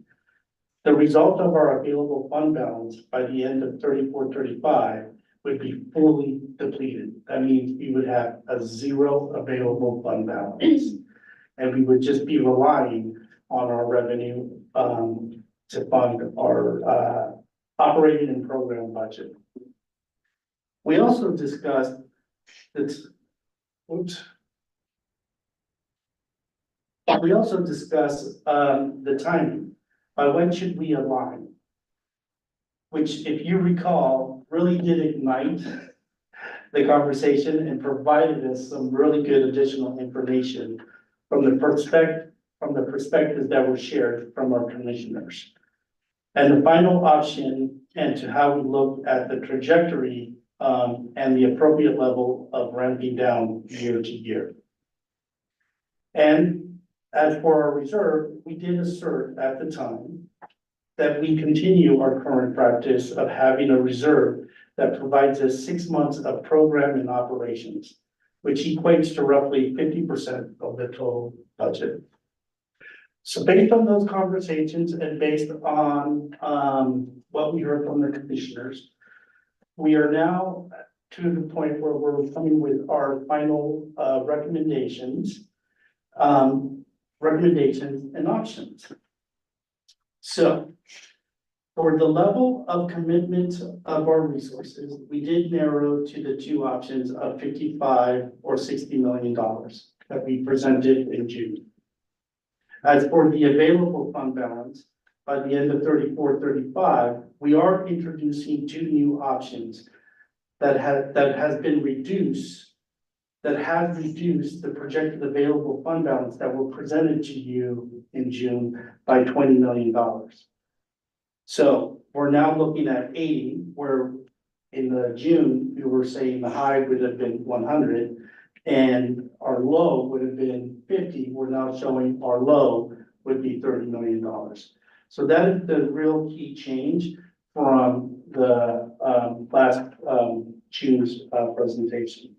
the result of our available fund balance by the end of 34-35 would be fully depleted. That means we would have a zero available fund balance. And we would just be relying on our revenue to fund our operating and program budget. We also discussed this. We also discussed the timing. By when should we align? Which, if you recall, really did ignite the conversation and provided us some really good additional information from the perspectives that were shared from our commissioners. And the final option, and to how we look at the trajectory and the appropriate level of ramping down year to year. And as for our reserve, we did assert at the time that we continue our current practice of having a reserve that provides us 6 months of program and operations, which equates to roughly 50% of the total budget. So based on those conversations and based on, what we heard from the commissioners, we are now to the point where we're coming with our final, recommendations and options. So for the level of commitment of our resources, we did narrow to the two options of 55 or $60 million that we presented in June. As for the available fund balance, by the end of 34-35, we are introducing two new options that has reduced the projected available fund balance that were presented to you in June by $20 million. So we're now looking at 80, where in the June, we were saying the high would have been 100 and our low would have been 50. We're now showing our low would be $30 million. So that is the real key change from the last June's presentation.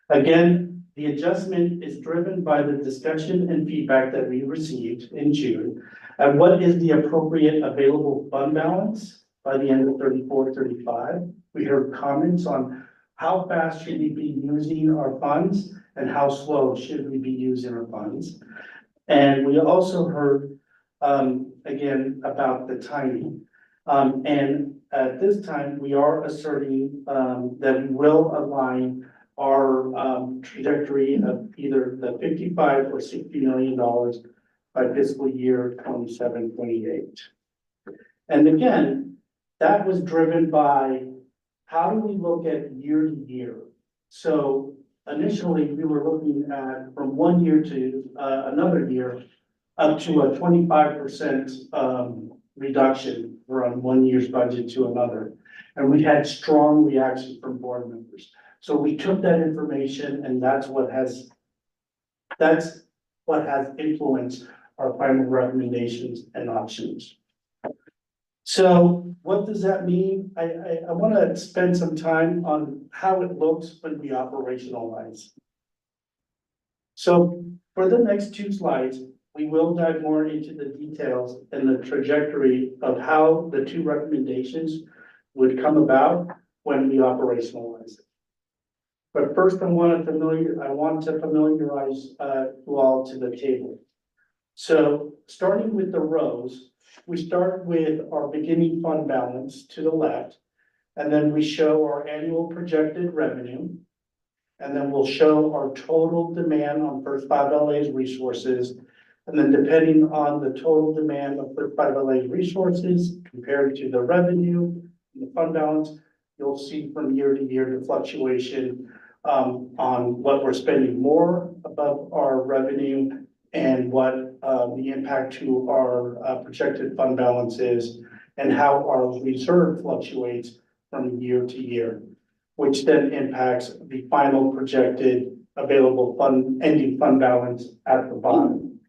Again, the adjustment is driven by the discussion and feedback that we received in June. And what is the appropriate available fund balance by the end of 34-35? We heard comments on how fast should we be using our funds and how slow should we be using our funds. And we also heard, again, about the timing. And at this time, we are asserting that we will align our trajectory of either the 55 or $60 million by fiscal year 27-28. And again, that was driven by how do we look at year to year? So initially, we were looking at from one year to another year, up to a 25% reduction from one year's budget to another. And we had strong reaction from board members. So we took that information and that's what has influenced our final recommendations and options. So what does that mean? I want to spend some time on how it looks when we operationalize. So for the next two slides, we will dive more into the details and the trajectory of how the two recommendations would come about when we operationalize it. But first, I want to familiarize you all to the table. So starting with the rows, we start with our beginning fund balance to the left, and then we show our annual projected revenue. And then we'll show our total demand on First 5 LA's resources. And then depending on the total demand of First 5 LA's resources compared to the revenue and the fund balance, you'll see from year to year the fluctuation on what we're spending more above our revenue and what the impact to our projected fund balance is and how our reserve fluctuates from year to year, which then impacts the final projected available ending fund balance at the bottom.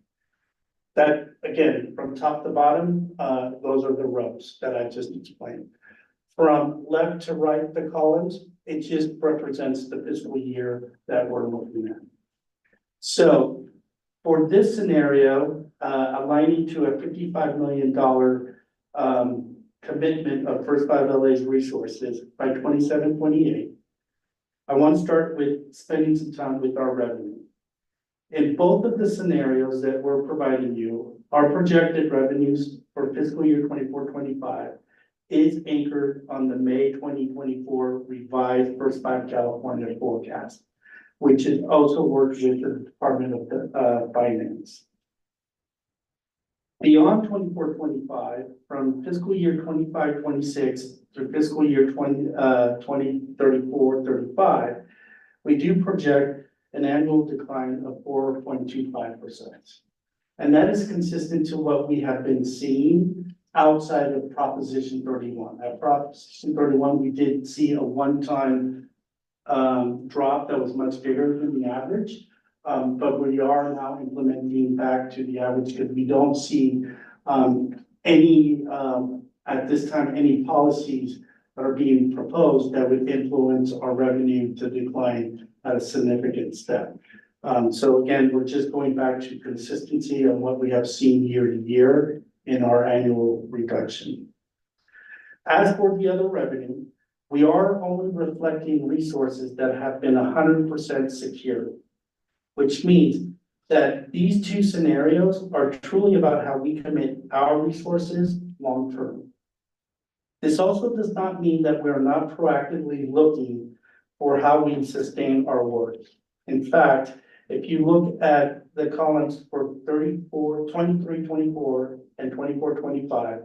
That, again, from top to bottom, those are the rows that I just explained. From left to right, the columns, it just represents the fiscal year that we're looking at. So for this scenario, aligning to a $55 million commitment of First 5 LA's resources by 27-28, I want to start with spending some time with our revenue. In both of the scenarios that we're providing you, our projected revenues for fiscal year 24-25 is anchored on the May 2024 revised First 5 California forecast, which is also works with the Department of Finance. Beyond 24-25, from fiscal year 25-26 through fiscal year 2034-35, we do project an annual decline of 4.25%. And that is consistent to what we have been seeing outside of Proposition 31. At Proposition 31, we did see a one-time drop that was much bigger than the average. But we are now implementing back to the average because we don't see at this time, any policies that are being proposed that would influence our revenue to decline at a significant step. So again, we're just going back to consistency on what we have seen year to year in our annual reduction. As for the other revenue, we are only reflecting resources that have been 100% secure, which means that these two scenarios are truly about how we commit our resources long-term. This also does not mean that we're not proactively looking for how we sustain our work. In fact, if you look at the columns for 23, 24, and 24, 25,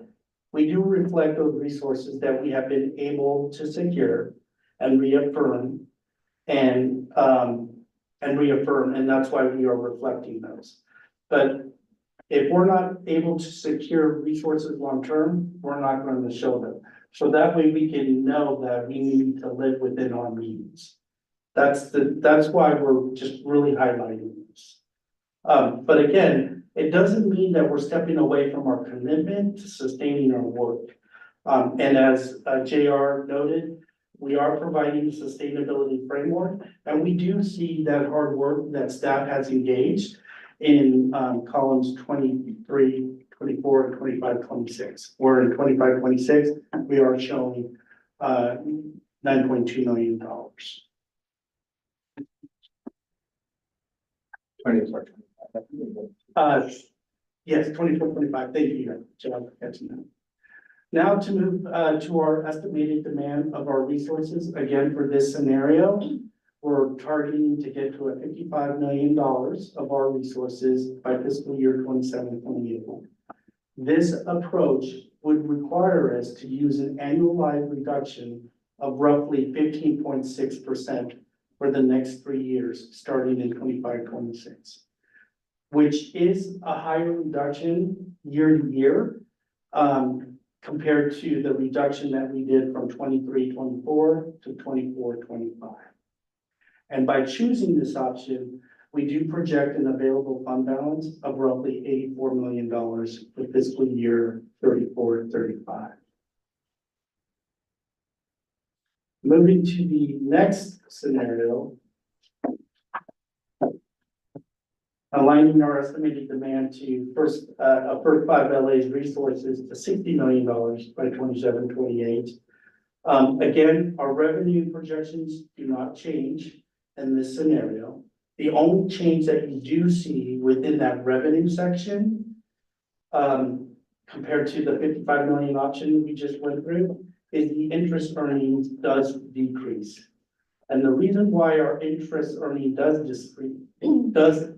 we do reflect those resources that we have been able to secure and reaffirm and reaffirm, and that's why we are reflecting those. But if we're not able to secure resources long-term, we're not going to show them. So that way we can know that we need to live within our means. That's why we're just really highlighting this. But again, it doesn't mean that we're stepping away from our commitment to sustaining our work. And as JR noted, we are providing a sustainability framework, and we do see that hard work that staff has engaged in columns 23, 24, and 25, 26. Where in 25, 26, we are showing $9.2 million. 24. Yes, 24, 25. Thank you, John. Now to move to our estimated demand of our resources. Again, for this scenario, we're targeting to get to $55 million of our resources by fiscal year 27-28. This approach would require us to use an annualized reduction of roughly 15.6% for the next 3 years, starting in 25-26, which is a higher reduction year to year compared to the reduction that we did from 23-24 to 24-25. And by choosing this option, we do project an available fund balance of roughly $84 million for fiscal year 34-35. Moving to the next scenario, aligning our estimated demand to first 5 LA's resources to $60 million by 27-28. Again, our revenue projections do not change in this scenario. The only change that you do see within that revenue section, compared to the $55 million option we just went through, is the interest earnings does decrease. And the reason why our interest earning does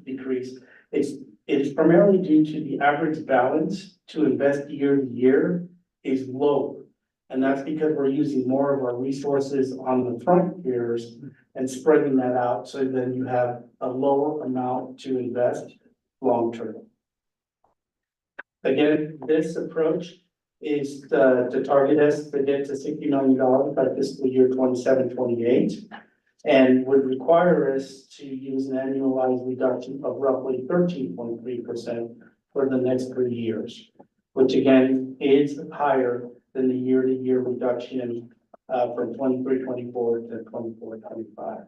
decrease is it is primarily due to the average balance to invest year to year is lower. And that's because we're using more of our resources on the front years and spreading that out, so then you have a lower amount to invest long term. Again, this approach is to target us to get to $60 million by fiscal year 27-28, and would require us to use an annualized reduction of roughly 13.3% for the next 3 years, which again is higher than the year-to-year reduction from 23-24 to 24-25.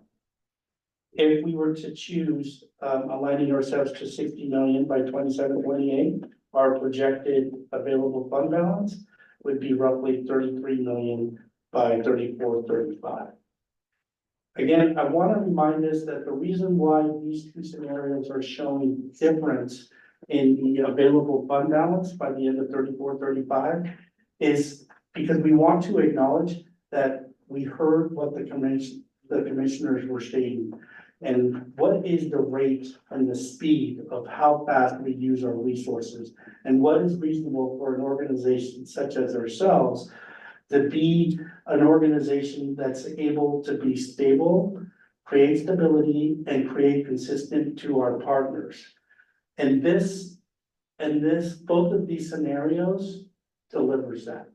If we were to choose aligning ourselves to $60 million by 27-28, our projected available fund balance would be roughly $33 million by 34-35. Again, I want to remind us that the reason why these two scenarios are showing difference in the available fund balance by the end of 34-35 is because we want to acknowledge that we heard what the commissioners were stating. And what is the rate and the speed of how fast we use our resources? And what is reasonable for an organization such as ourselves to be an organization that's able to be stable, create stability, and create consistent to our partners. And both of these scenarios delivers that.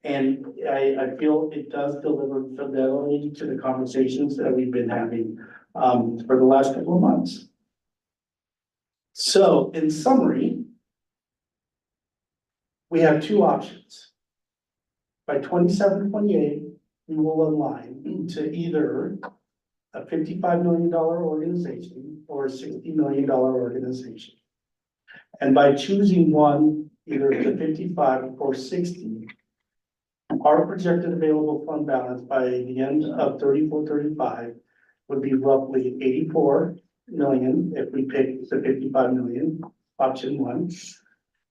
And I feel it does deliver fidelity to the conversations that we've been having for the last couple of months. So in summary, we have two options. By 27-28, we will align to either a $55 million organization or a $60 million organization. And by choosing one, either the 55 or 60, our projected available fund balance by the end of 34-35 would be roughly 84 million if we pick the 55 million, option 1,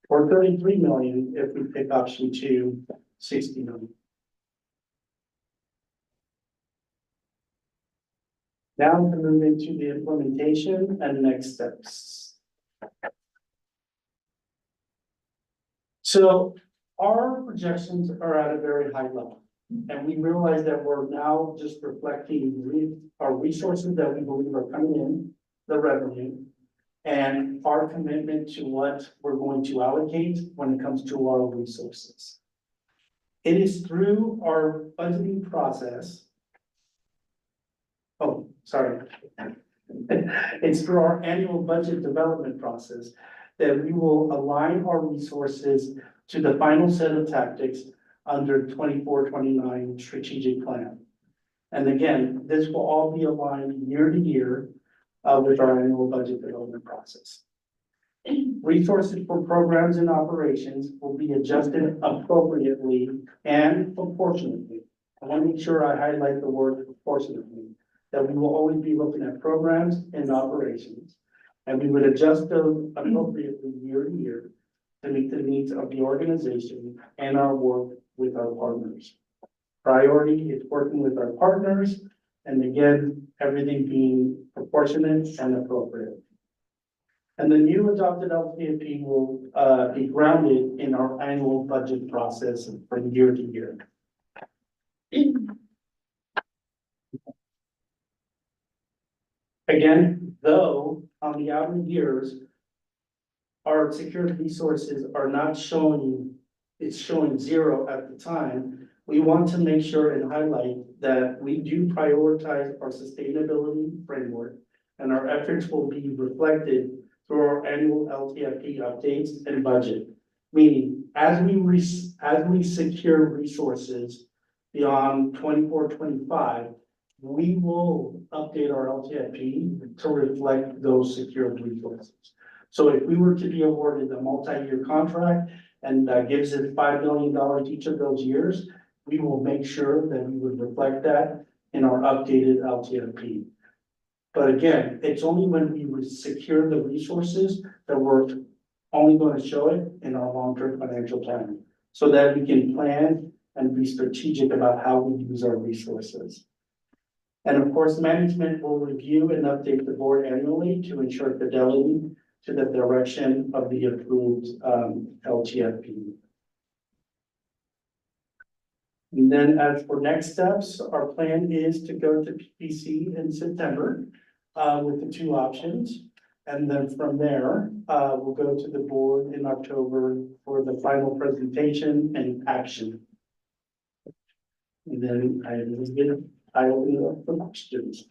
or 33 million if we pick option 2, 60 million. Now to move into the implementation and next steps. So our projections are at a very high level, and we realize that we're now just reflecting our resources that we believe are coming in, the revenue, and our commitment to what we're going to allocate when it comes to our resources. It is through our budgeting process. Oh, sorry. It's through our annual budget development process that we will align our resources to the final set of tactics under 24-29 strategic plan. And again, this will all be aligned year to year with our annual budget development process. Resources for programs and operations will be adjusted appropriately and proportionately. I want to make sure I highlight the word proportionately, that we will always be looking at programs and operations, and we would adjust those appropriately year to year to meet the needs of the organization and our work with our partners. Priority is working with our partners, and again, everything being proportionate and appropriate. And the new adopted LTFP will be grounded in our annual budget process from year to year. Again, though, on the outer years, our secured resources are not showing, it's showing 0 at the time. We want to make sure and highlight that we do prioritize our sustainability framework, and our efforts will be reflected through our annual LTFP updates and budget. Meaning, as we secure resources beyond 24-25, we will update our LTFP to reflect those secured resources. So if we were to be awarded a multi-year contract and gives it $5 million each of those years, we will make sure that we would reflect that in our updated LTFP. But again, it's only when we secure the resources that we're only going to show it in our long-term financial plan, so that we can plan and be strategic about how we use our resources. And of course, management will review and update the board annually to ensure fidelity to the direction of the approved LTFP. And then as for next steps, our plan is to go to PPC in September with the 2 options. And then from there, we'll go to the board in October for the final presentation and action. And then I open it up for questions.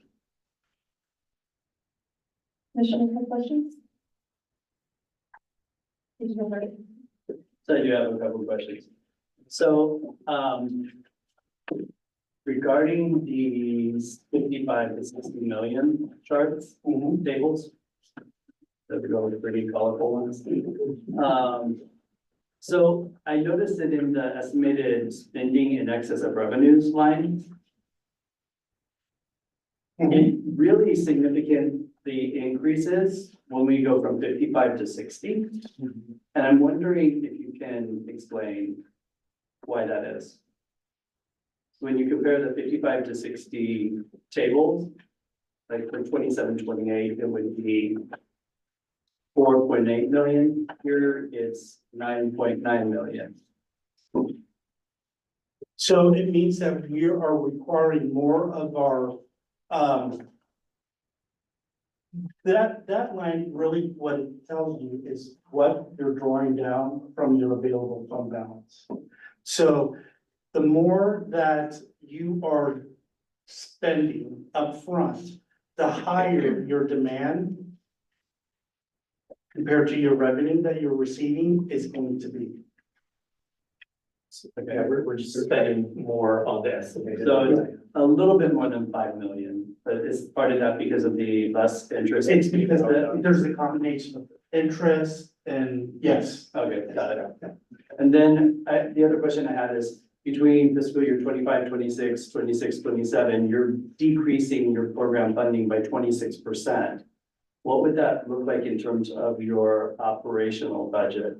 Commissioner, have questions? So I do have a couple of questions. So, regarding these 55 to 60 million charts, tables, that we always pretty colorful ones. So I noticed that in the estimated spending in excess of revenues line, it really significantly increases when we go from 55 to 60. And I'm wondering if you can explain why that is. When you compare the 55 to 60 tables, like for 27-28, it would be 4.8 million. Here it's 9.9 million. So it means that we are requiring more of our, that line really what it tells you is what you're drawing down from your available fund balance. So the more that you are spending upfront, the higher your demand compared to your revenue that you're receiving is going to be. Okay, we're just spending more on the estimated. So a little bit more than 5 million, but is part of that because of the less interest? It's because there's a combination of interest and yes. Okay, got it. And then the other question I had is, between fiscal year 25, 26, 26, 27, you're decreasing your program funding by 26%. What would that look like in terms of your operational budget?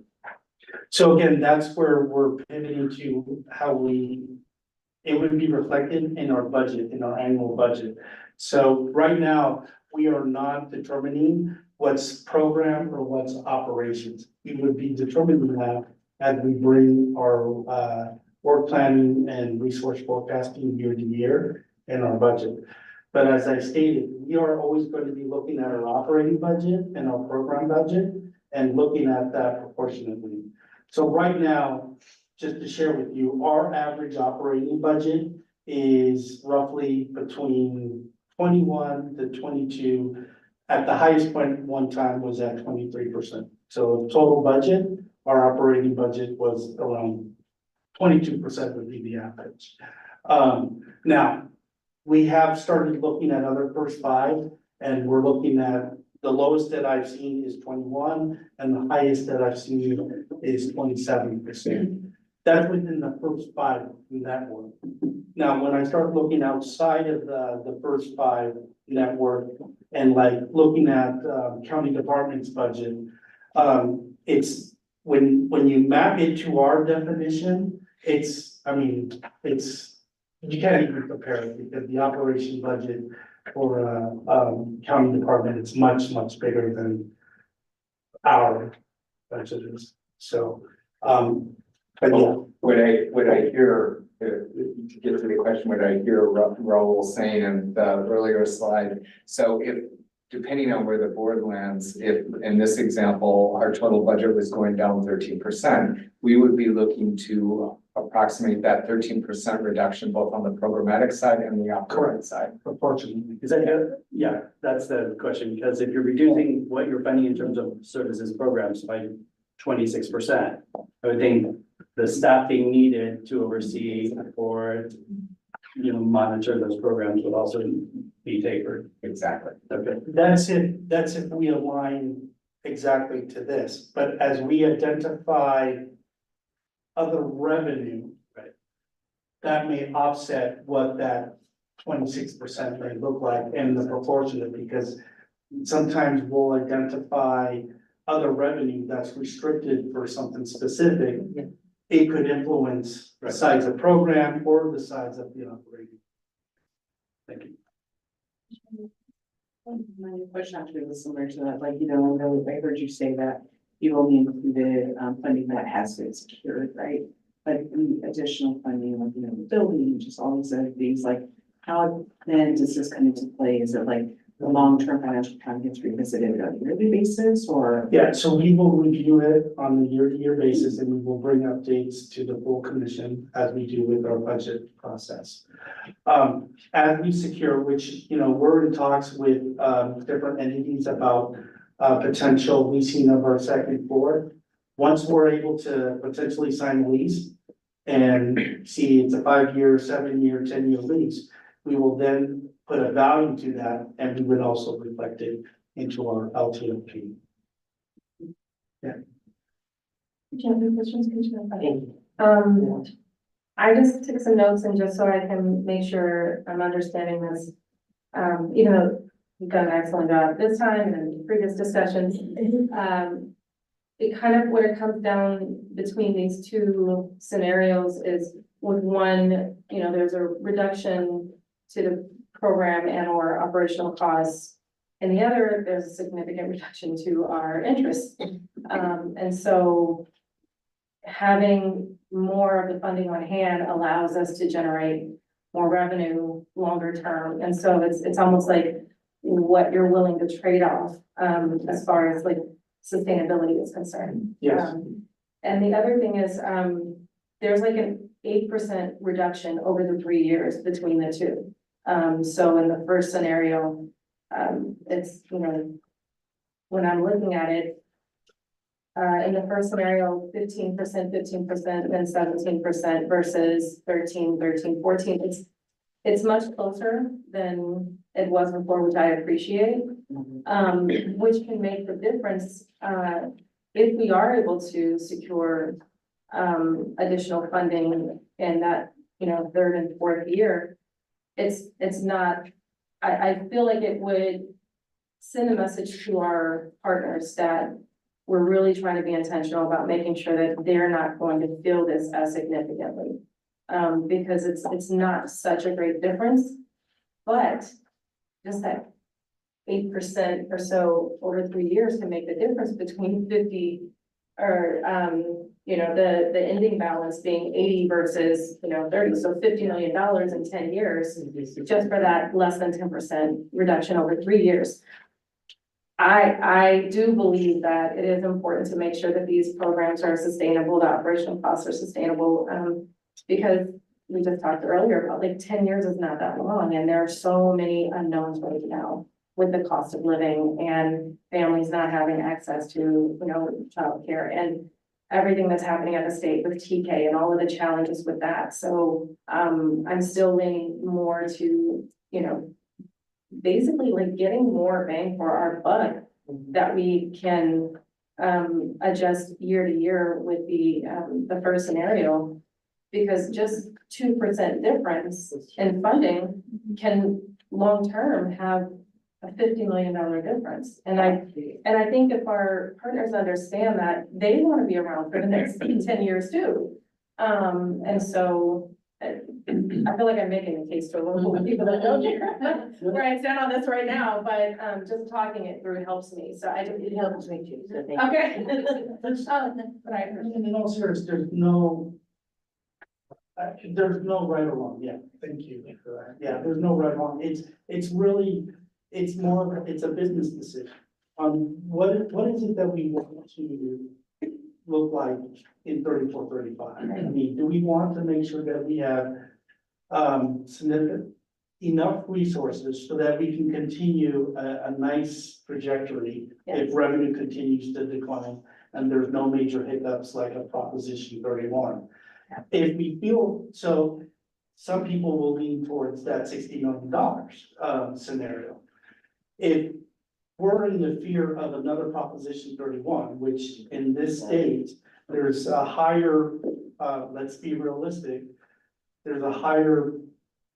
So again, that's where we're pivoting to how it would be reflected in our budget, in our annual budget. So right now, we are not determining what's program or what's operations. We would be determining that as we bring our work planning and resource forecasting year to year in our budget. But as I stated, we are always going to be looking at our operating budget and our program budget and looking at that proportionately. So right now, just to share with you, our average operating budget is roughly between 21 to 22. At the highest point, one time was at 23%. So total budget, our operating budget was around 22% would be the average. Now, we have started looking at other first five, and we're looking at the lowest that I've seen is 21, and the highest that I've seen is 27%. That's within the first five network. Now, when I start looking outside of the first five network and like looking at county department's budget, it's when you map it to our definition, you can't even compare it because the operation budget for county department is much, much bigger than our budget is. So, but yeah. What I hear, to get to the question, what I hear Raul saying in the earlier slide, so if, depending on where the board lands, if in this example, our total budget was going down 13%, we would be looking to approximate that 13% reduction both on the programmatic side and the operating side. Proportionally. Is that, yeah, that's the question, because if you're reducing what you're funding in terms of services programs by 26%, I would think the staffing needed to oversee or, monitor those programs would also be tapered. Exactly. Okay. That's if we align exactly to this, but as we identify other revenue, right, that may offset what that 26% may look like and the proportionate, because sometimes we'll identify other revenue that's restricted for something specific. Yeah. It could influence the Right. size of program or the size of the operating. Thank you. My question actually was similar to that, I heard you say that you only included funding that has been secured, right? But the additional funding, the building, just all these other things, how then does this come into play? Is it like the long-term financial plan gets revisited on a yearly basis or? Yeah, so we will review it on a year-to-year basis and we will bring updates to the full commission as we do with our budget process. As we secure, which, we're in talks with different entities about potential leasing of our second floor. Once we're able to potentially sign a lease and see it's a 5-year, 7-year, 10-year lease, we will then put a value to that and we would also reflect it into our LTFP. Yeah. Do you have any questions, Commissioner? I just took some notes and just so I can make sure I'm understanding this. Even though you've done an excellent job this time and in previous discussions, it kind of, what it comes down between these two scenarios is with one, there's a reduction to the program and or operational costs. And the other, there's a significant reduction to our interest. And so having more of the funding on hand allows us to generate more revenue longer term. And so it's almost like what you're willing to trade off, as far as sustainability is concerned. Yes. And the other thing is, there's an 8% reduction over the 3 years between the two. So in the first scenario, it's, when I'm looking at it, in the first scenario, 15%, then 17% versus 13, 14. it's much closer than it was before, which I appreciate. Which can make the difference, if we are able to secure, additional funding in that, third and fourth year. It's not, I feel like it would send a message to our partners that we're really trying to be intentional about making sure that they're not going to feel this as significantly. Because it's not such a great difference, but just that 8% or so over 3 years can make the difference between 50 or, the ending balance being 80 versus, 30. So $50 million in 10 years, just for that less than 10% reduction over 3 years. I do believe that it is important to make sure that these programs are sustainable, the operational costs are sustainable, because we just talked earlier about like 10 years is not that long, and there are so many unknowns right now with the cost of living and families not having access to, childcare and everything that's happening at the state with TK and all of the challenges with that. So, I'm still leaning more to, basically like getting more bang for our buck that we can, adjust year to year with the first scenario. Because just 2% difference in funding can long-term have a $50 million difference. And I think if our partners understand that, they want to be around for the next 10 years too. And so I feel like I'm making a case to a lot of people that don't care where I stand on this right now, but just talking it through helps me. So it helps me too. So thank you. Okay. But I And in all seriousness, there's no right or wrong. Yeah, thank you for that. Yeah, there's no right or wrong. It's really, it's a business decision. What is it that we want to look like in 34, 35? I mean, do we want to make sure that we have significant enough resources so that we can continue a nice trajectory if revenue continues to decline and there's no major hiccups like a Proposition 31? If we feel so, some people will lean towards that $60 million scenario. If we're in the fear of another Proposition 31, which in this state, there's a higher, let's be realistic, there's a higher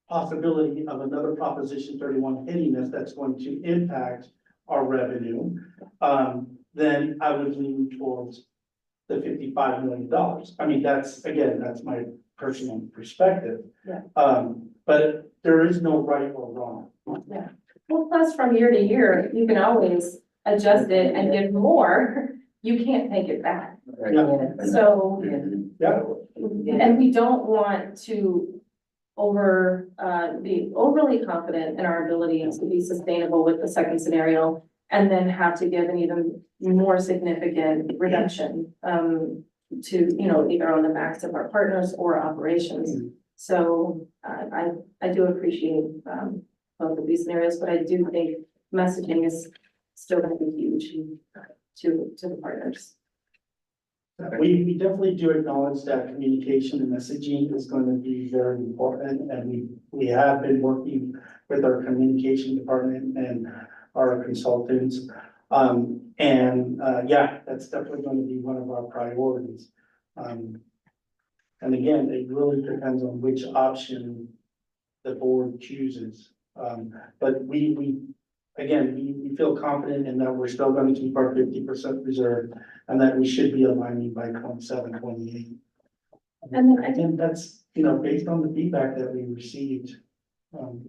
possibility of another Proposition 31 hitting us that's going to impact our revenue, then I would lean towards the $55 million. I mean, that's my personal perspective. Yeah. But there is no right or wrong. Yeah. Well, plus from year to year, you can always adjust it and give more. You can't take it back. Yeah. So, Yeah. and we don't want to be overly confident in our ability to be sustainable with the second scenario and then have to give an even more significant reduction to, either on the backs of our partners or operations. So I do appreciate both of these scenarios, but I do think messaging is still going to be huge to the partners. We definitely do acknowledge that communication and messaging is going to be very important, and we have been working with our communication department and our consultants. That's definitely going to be one of our priorities. And again, it really depends on which option the board chooses. But we feel confident in that we're still going to keep our 50% reserve and that we should be aligning by 27, 28. And then I think that's, based on the feedback that we received from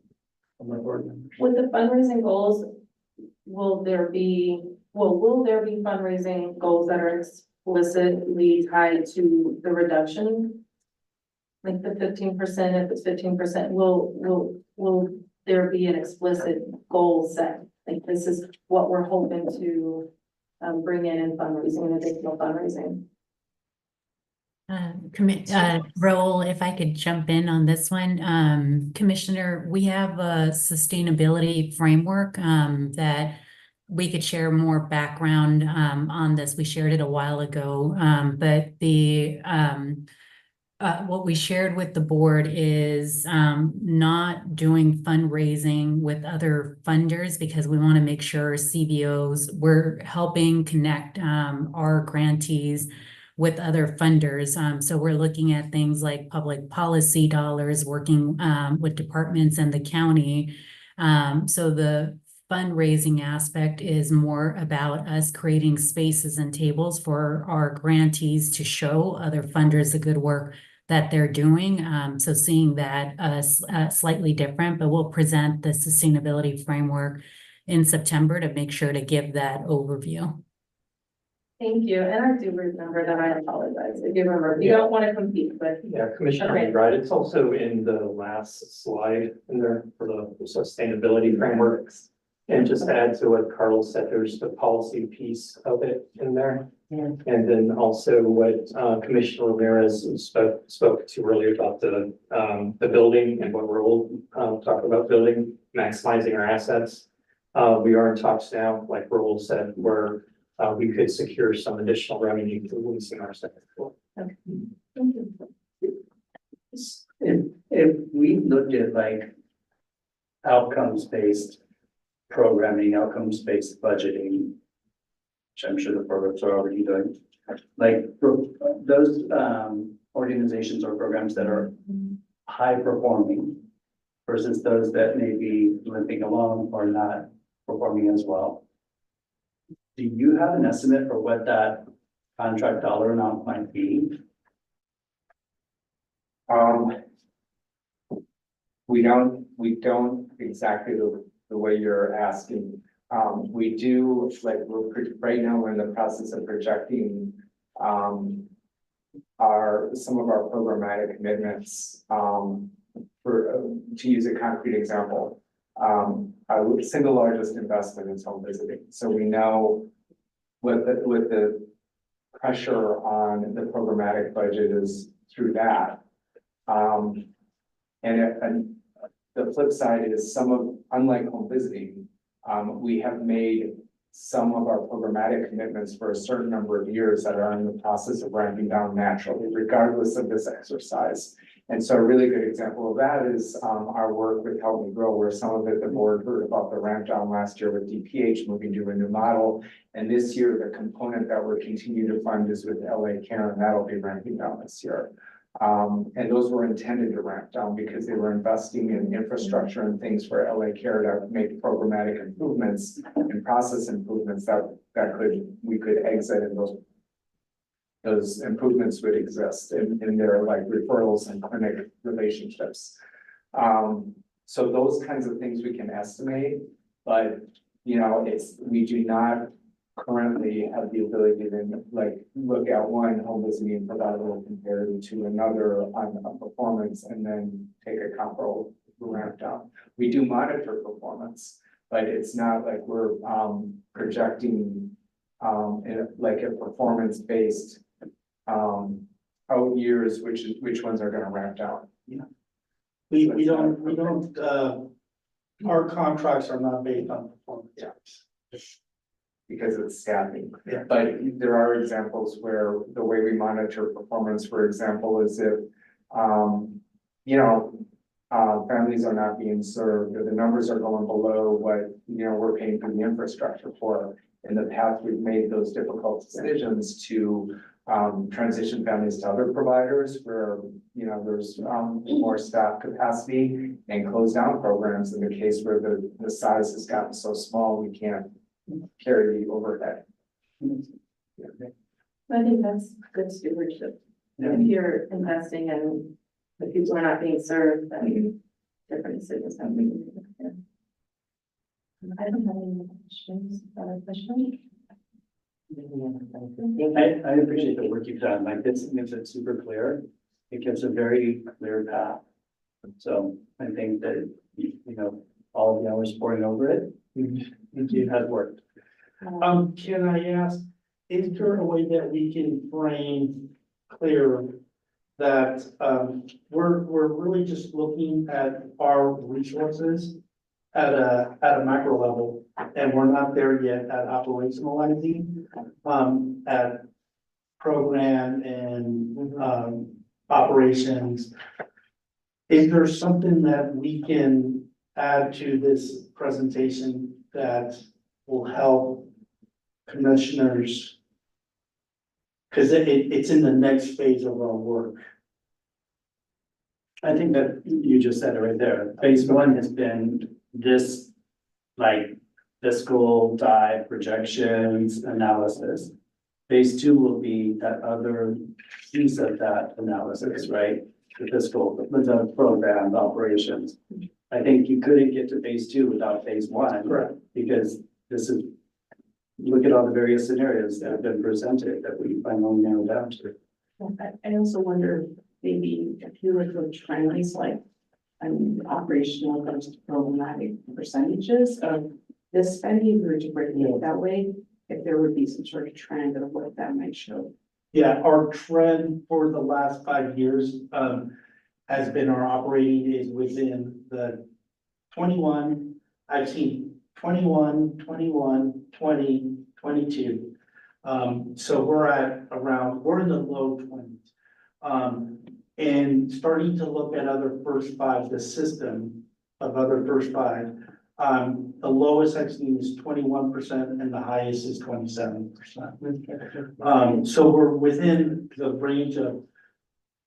our board members. With the fundraising goals, will there be fundraising goals that are explicitly tied to the reduction? Like the 15%, if it's 15%, will there be an explicit goal set? Like this is what we're hoping to bring in fundraising and additional fundraising. Raul, if I could jump in on this one, Commissioner, we have a sustainability framework that we could share more background on this. We shared it a while ago, but what we shared with the board is not doing fundraising with other funders because we want to make sure CBOs, we're helping connect our grantees with other funders. So we're looking at things like public policy dollars, working with departments and the county. So the fundraising aspect is more about us creating spaces and tables for our grantees to show other funders the good work that they're doing. So seeing that slightly different, but we'll present the sustainability framework in September to make sure to give that overview. Thank you, and I do remember that, I apologize, I do remember, you don't want to compete, but. Yeah, Commissioner, Okay. Reed, right, it's also in the last slide in there for the sustainability framework. And just to add to what Carl said, there's the policy piece of it in there. Yeah. And then also what Commissioner Ramirez spoke to earlier about the building and what we'll talk about building, maximizing our assets. We are in talks now, like Raul said, where we could secure some additional revenue through leasing our second floor. If we looked at like outcomes-based programming, outcomes-based budgeting, which I'm sure the programs are already doing, like for those organizations or programs that are high performing versus those that may be limping along or not performing as well. Do you have an estimate for what that contract dollar amount might be? We don't exactly the way you're asking. We do, like, right now, we're in the process of projecting some of our programmatic commitments, to use a concrete example. Our single largest investment is home visiting. So we know with the pressure on the programmatic budget is through that. And the flip side is unlike home visiting, we have made some of our programmatic commitments for a certain number of years that are in the process of ramping down naturally, regardless of this exercise. And so a really good example of that is our work with Help Me Grow, where some of it, the board heard about the ramp down last year with DPH moving to a new model. And this year, the component that we're continuing to fund is with LA Care, and that'll be ramping down this year. And those were intended to ramp down because they were investing in infrastructure and things for LA Care to make programmatic improvements and process improvements that we could exit, and those improvements would exist in their like referrals and clinic relationships. So those kinds of things we can estimate, but we do not currently have the ability to like look at one home visiting and provide a little comparison to another on a performance and then take a comparable ramp down. We do monitor performance, but it's not like we're projecting like a performance based out years, which ones are going to ramp down. We don't, our contracts are not based on performance. Because it's staffing. Yeah. But there are examples where the way we monitor performance, for example, is if, families are not being served, or the numbers are going below what, we're paying for the infrastructure for. In the past, we've made those difficult decisions to transition families to other providers where, there's more staff capacity, and close down programs in the case where the size has gotten so small, we can't carry the overhead. I think that's good stewardship. If you're investing and the people are not being served, then different decisions have to be made. I don't have any more questions. Other questions? I appreciate the work you've done, like this makes it super clear. It gives a very clear path. So I think that, all of the hours pouring over it, it has worked. Can I ask, is there a way that we can frame clear that, we're really just looking at our resources at a macro level, and we're not there yet at operationalizing, at program and, operations. Is there something that we can add to this presentation that will help commissioners? Cause it's in the next phase of our work. I think that you just said it right there. Phase one has been this, like, fiscal dive projections analysis. Phase two will be that other piece of that analysis, right? The fiscal, the program, the operations. I think you couldn't get to phase two without phase one. Correct. Because this is, look at all the various scenarios that have been presented that we finally narrowed down to. I also wonder, maybe if you were to trends like, operational versus programmatic percentages of this spending, if we were to break it that way, if there would be some sort of trend of what that might show. Yeah, our trend for the last 5 years, has been our operating is within the 21, I've seen 21, 21, 20, 22. So we're at around, we're in the low 20s. And starting to look at other first five, the system of other first five, the lowest I've seen is 21% and the highest is 27%. So we're within the range of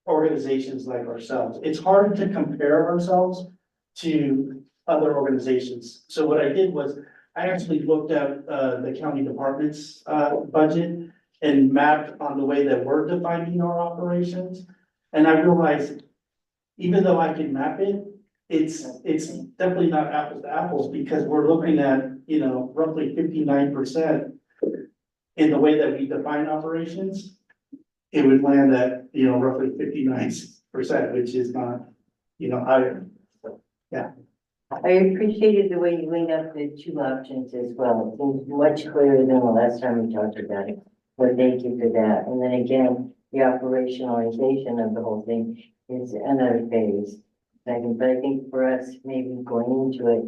organizations like ourselves. It's hard to compare ourselves to other organizations. So what I did was I actually looked at the county department's budget and mapped on the way that we're defining our operations. And I realized, even though I can map it, it's definitely not apples to apples because we're looking at, roughly 59% in the way that we define operations. It would land at, roughly 59%, which is not, higher. I appreciated the way you laid out the two options as well. It seems much clearer than the last time we talked about it. Well, thank you for that. And then again, the operationalization of the whole thing is another phase. But I think for us, maybe going into it,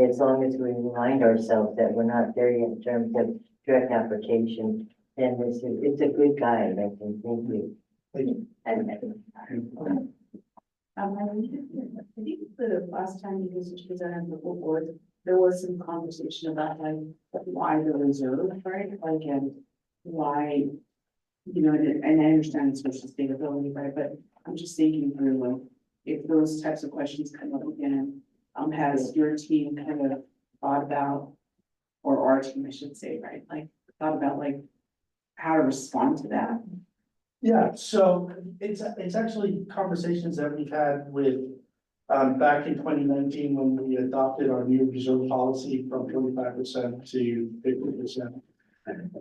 as long as we remind ourselves that we're not there yet in terms of direct application, then it's a good guide, I think. Thank you. I think the last time you guys presented the full board, there was some conversation about like why the reserve, right? Like, and why, and I understand it's for sustainability, right? But I'm just thinking through like, if those types of questions come up again, has your team kind of thought about, or our team, I should say, right? Like thought about like how to respond to that? Yeah, so it's actually conversations that we've had with, back in 2019, when we adopted our new reserve policy from 25% to 50%.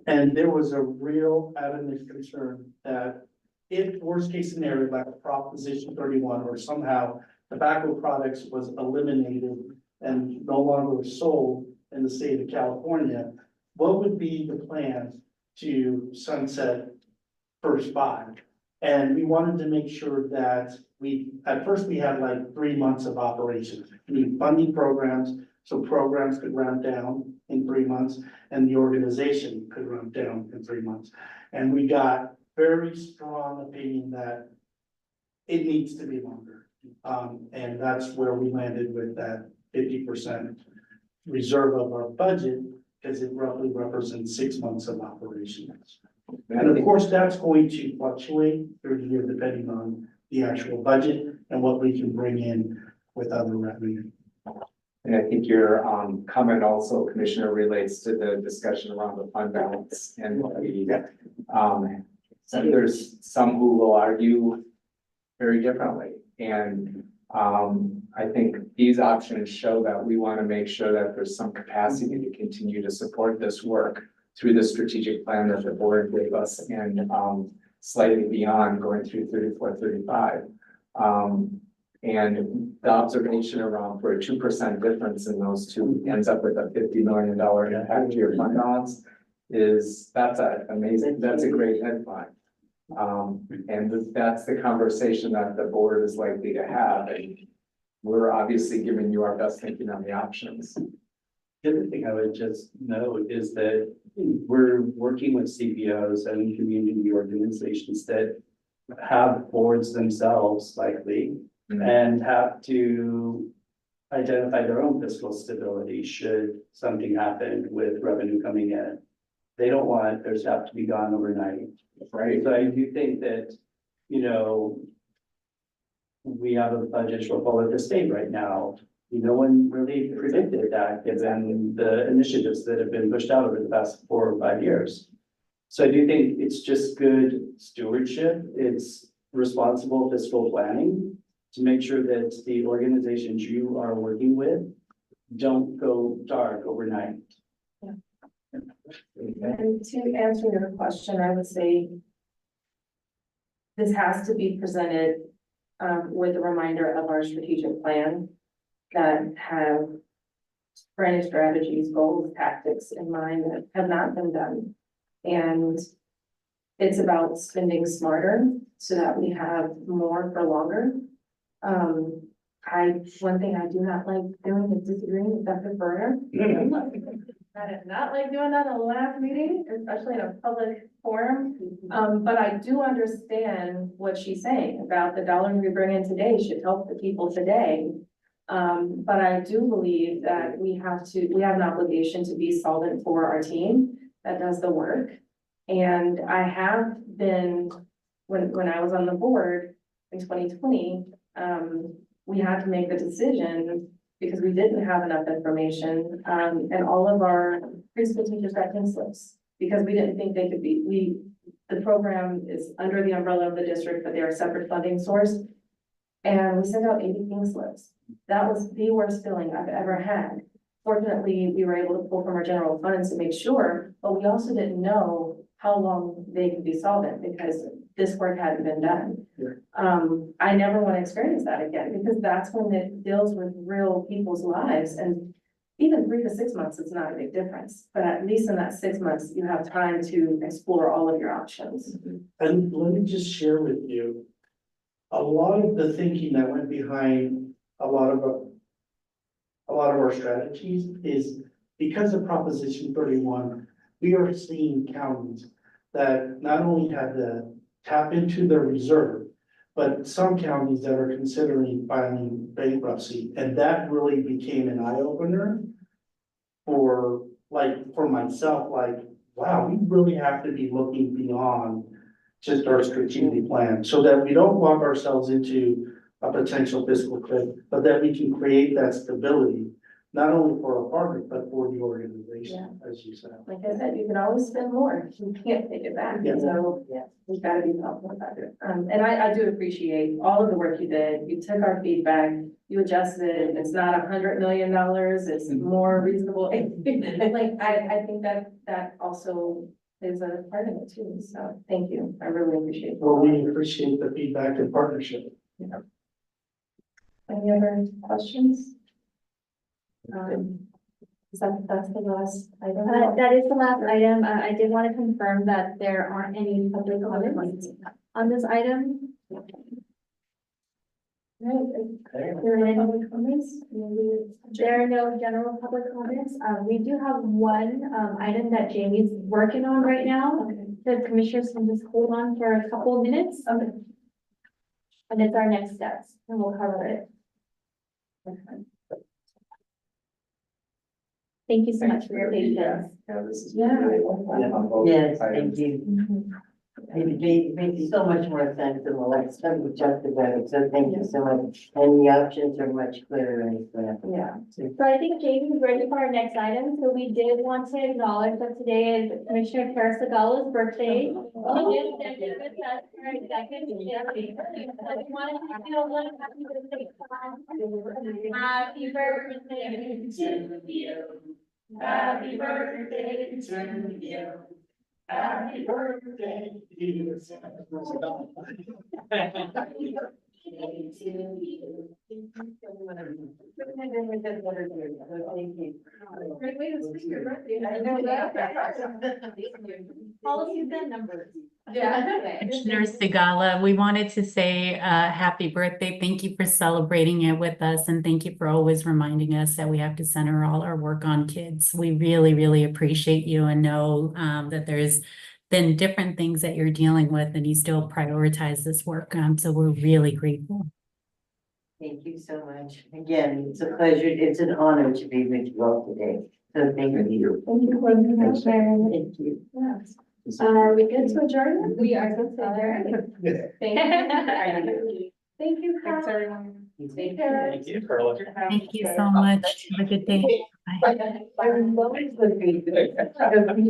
And there was a real adamant concern that if worst case scenario, like Proposition 31, or somehow tobacco products was eliminated and no longer sold in the state of California, what would be the plan to sunset first five? And we wanted to make sure that at first we had like 3 months of operations. We need funding programs, so programs could ramp down in 3 months and the organization could ramp down in 3 months. And we got very strong opinion that it needs to be longer. And that's where we landed with that 50% reserve of our budget, because it roughly represents 6 months of operations. And of course, that's going to fluctuate through the year depending on the actual budget and what we can bring in with other revenue. And I think your comment also, Commissioner, relates to the discussion around the fund balance and so there's some who will argue very differently. And I think these options show that we want to make sure that there's some capacity to continue to support this work through the strategic plan that the board gave us and slightly beyond going through 34, 35. And the observation around for a 2% difference in those two ends up with a $50 million impact to your fund balance that's amazing. That's a great headline. And that's the conversation that the board is likely to have. And we're obviously giving you our best thinking on the options. The other thing I would just note is that we're working with CBOs and community organizations that have boards themselves likely and have to identify their own fiscal stability should something happen with revenue coming in. They don't want their staff to be gone overnight. Right. So I do think that, we have a budget shortfall at the state right now. No one really predicted that given the initiatives that have been pushed out over the past 4 or 5 years. So I do think it's just good stewardship. It's responsible fiscal planning to make sure that the organizations you are working with don't go dark overnight. And to answer your question, I would say this has to be presented with a reminder of our strategic plan that have brand strategies, goals, tactics in mind that have not been done. And it's about spending smarter so that we have more for longer. One thing I do not like doing is disagreeing with Dr. Berner. I did not like doing that in the last meeting, especially in a public forum. But I do understand what she's saying about the dollars we bring in today should help the people today. But I do believe that we have an obligation to be solvent for our team that does the work. And I have been, when I was on the board in 2020, we had to make the decision because we didn't have enough information, and all of our preschool teachers got pink slips because we didn't think they could be, the program is under the umbrella of the district, but they're a separate funding source. And we sent out 80 pink slips. That was the worst feeling I've ever had. Fortunately, we were able to pull from our general funds to make sure, but we also didn't know how long they could be solvent because this work hadn't been done. I never want to experience that again because that's when it deals with real people's lives, and even 3 to 6 months is not a big difference, but at least in that 6 months, you have time to explore all of your options. And let me just share with you, a lot of the thinking that went behind a lot of our strategies is because of Proposition 31, we are seeing counties that not only had to tap into their reserve, but some counties that are considering filing bankruptcy. And that really became an eye opener for myself, wow, we really have to be looking beyond just our strategic plan so that we don't walk ourselves into a potential fiscal cliff, but that we can create that stability, not only for our partner, but for the organization, as you said. Like I said, you can always spend more. You can't take it back. Yeah. So, yeah, we've got to be thoughtful about it. And I do appreciate all of the work you did. You took our feedback, you adjusted it. It's not $100 million. It's more reasonable. Like, I think that also is a part of it too. So thank you. I really appreciate it. Well, we appreciate the feedback and partnership. Any other questions? That's the last item. That is the last item. I did want to confirm that there aren't any public comments on this item. There are any public comments? There are no general public comments. We do have one item that Jamie's working on right now. The commissioners can just hold on for a couple of minutes. And it's our next steps, and we'll cover it. Thank you so much for your patience. This is. Yeah. Yes, thank you. It makes so much more sense than the last time we talked about it, so thank you so much. And the options are much clearer and clearer. Yeah. So I think Jamie is ready for our next item. So we did want to acknowledge that today is Commissioner Kara Sagala's birthday. She is executive with us for our executive session. So we wanted to do a little happy birthday song. Happy birthday to you. Happy birthday to you. Happy birthday to you. Great way to speak your birthday. I know that. Policies and numbers. Yeah. Commissioner Segala, we wanted to say happy birthday. Thank you for celebrating it with us, and thank you for always reminding us that we have to center all our work on kids. We really, really appreciate you and know that than different things that you're dealing with, and you still prioritize this work. So we're really grateful. Thank you so much. Again, it's a pleasure. It's an honor to be with you all today. So thank you. Thank you for the sharing. Thank you. Are we good to adjourn? We are good to adjourn. Thank you. Thank you, Thanks, Carl. everyone. Take care. Thank you, Carla. Thank you so much. Have a good day. Bye. I was always looking.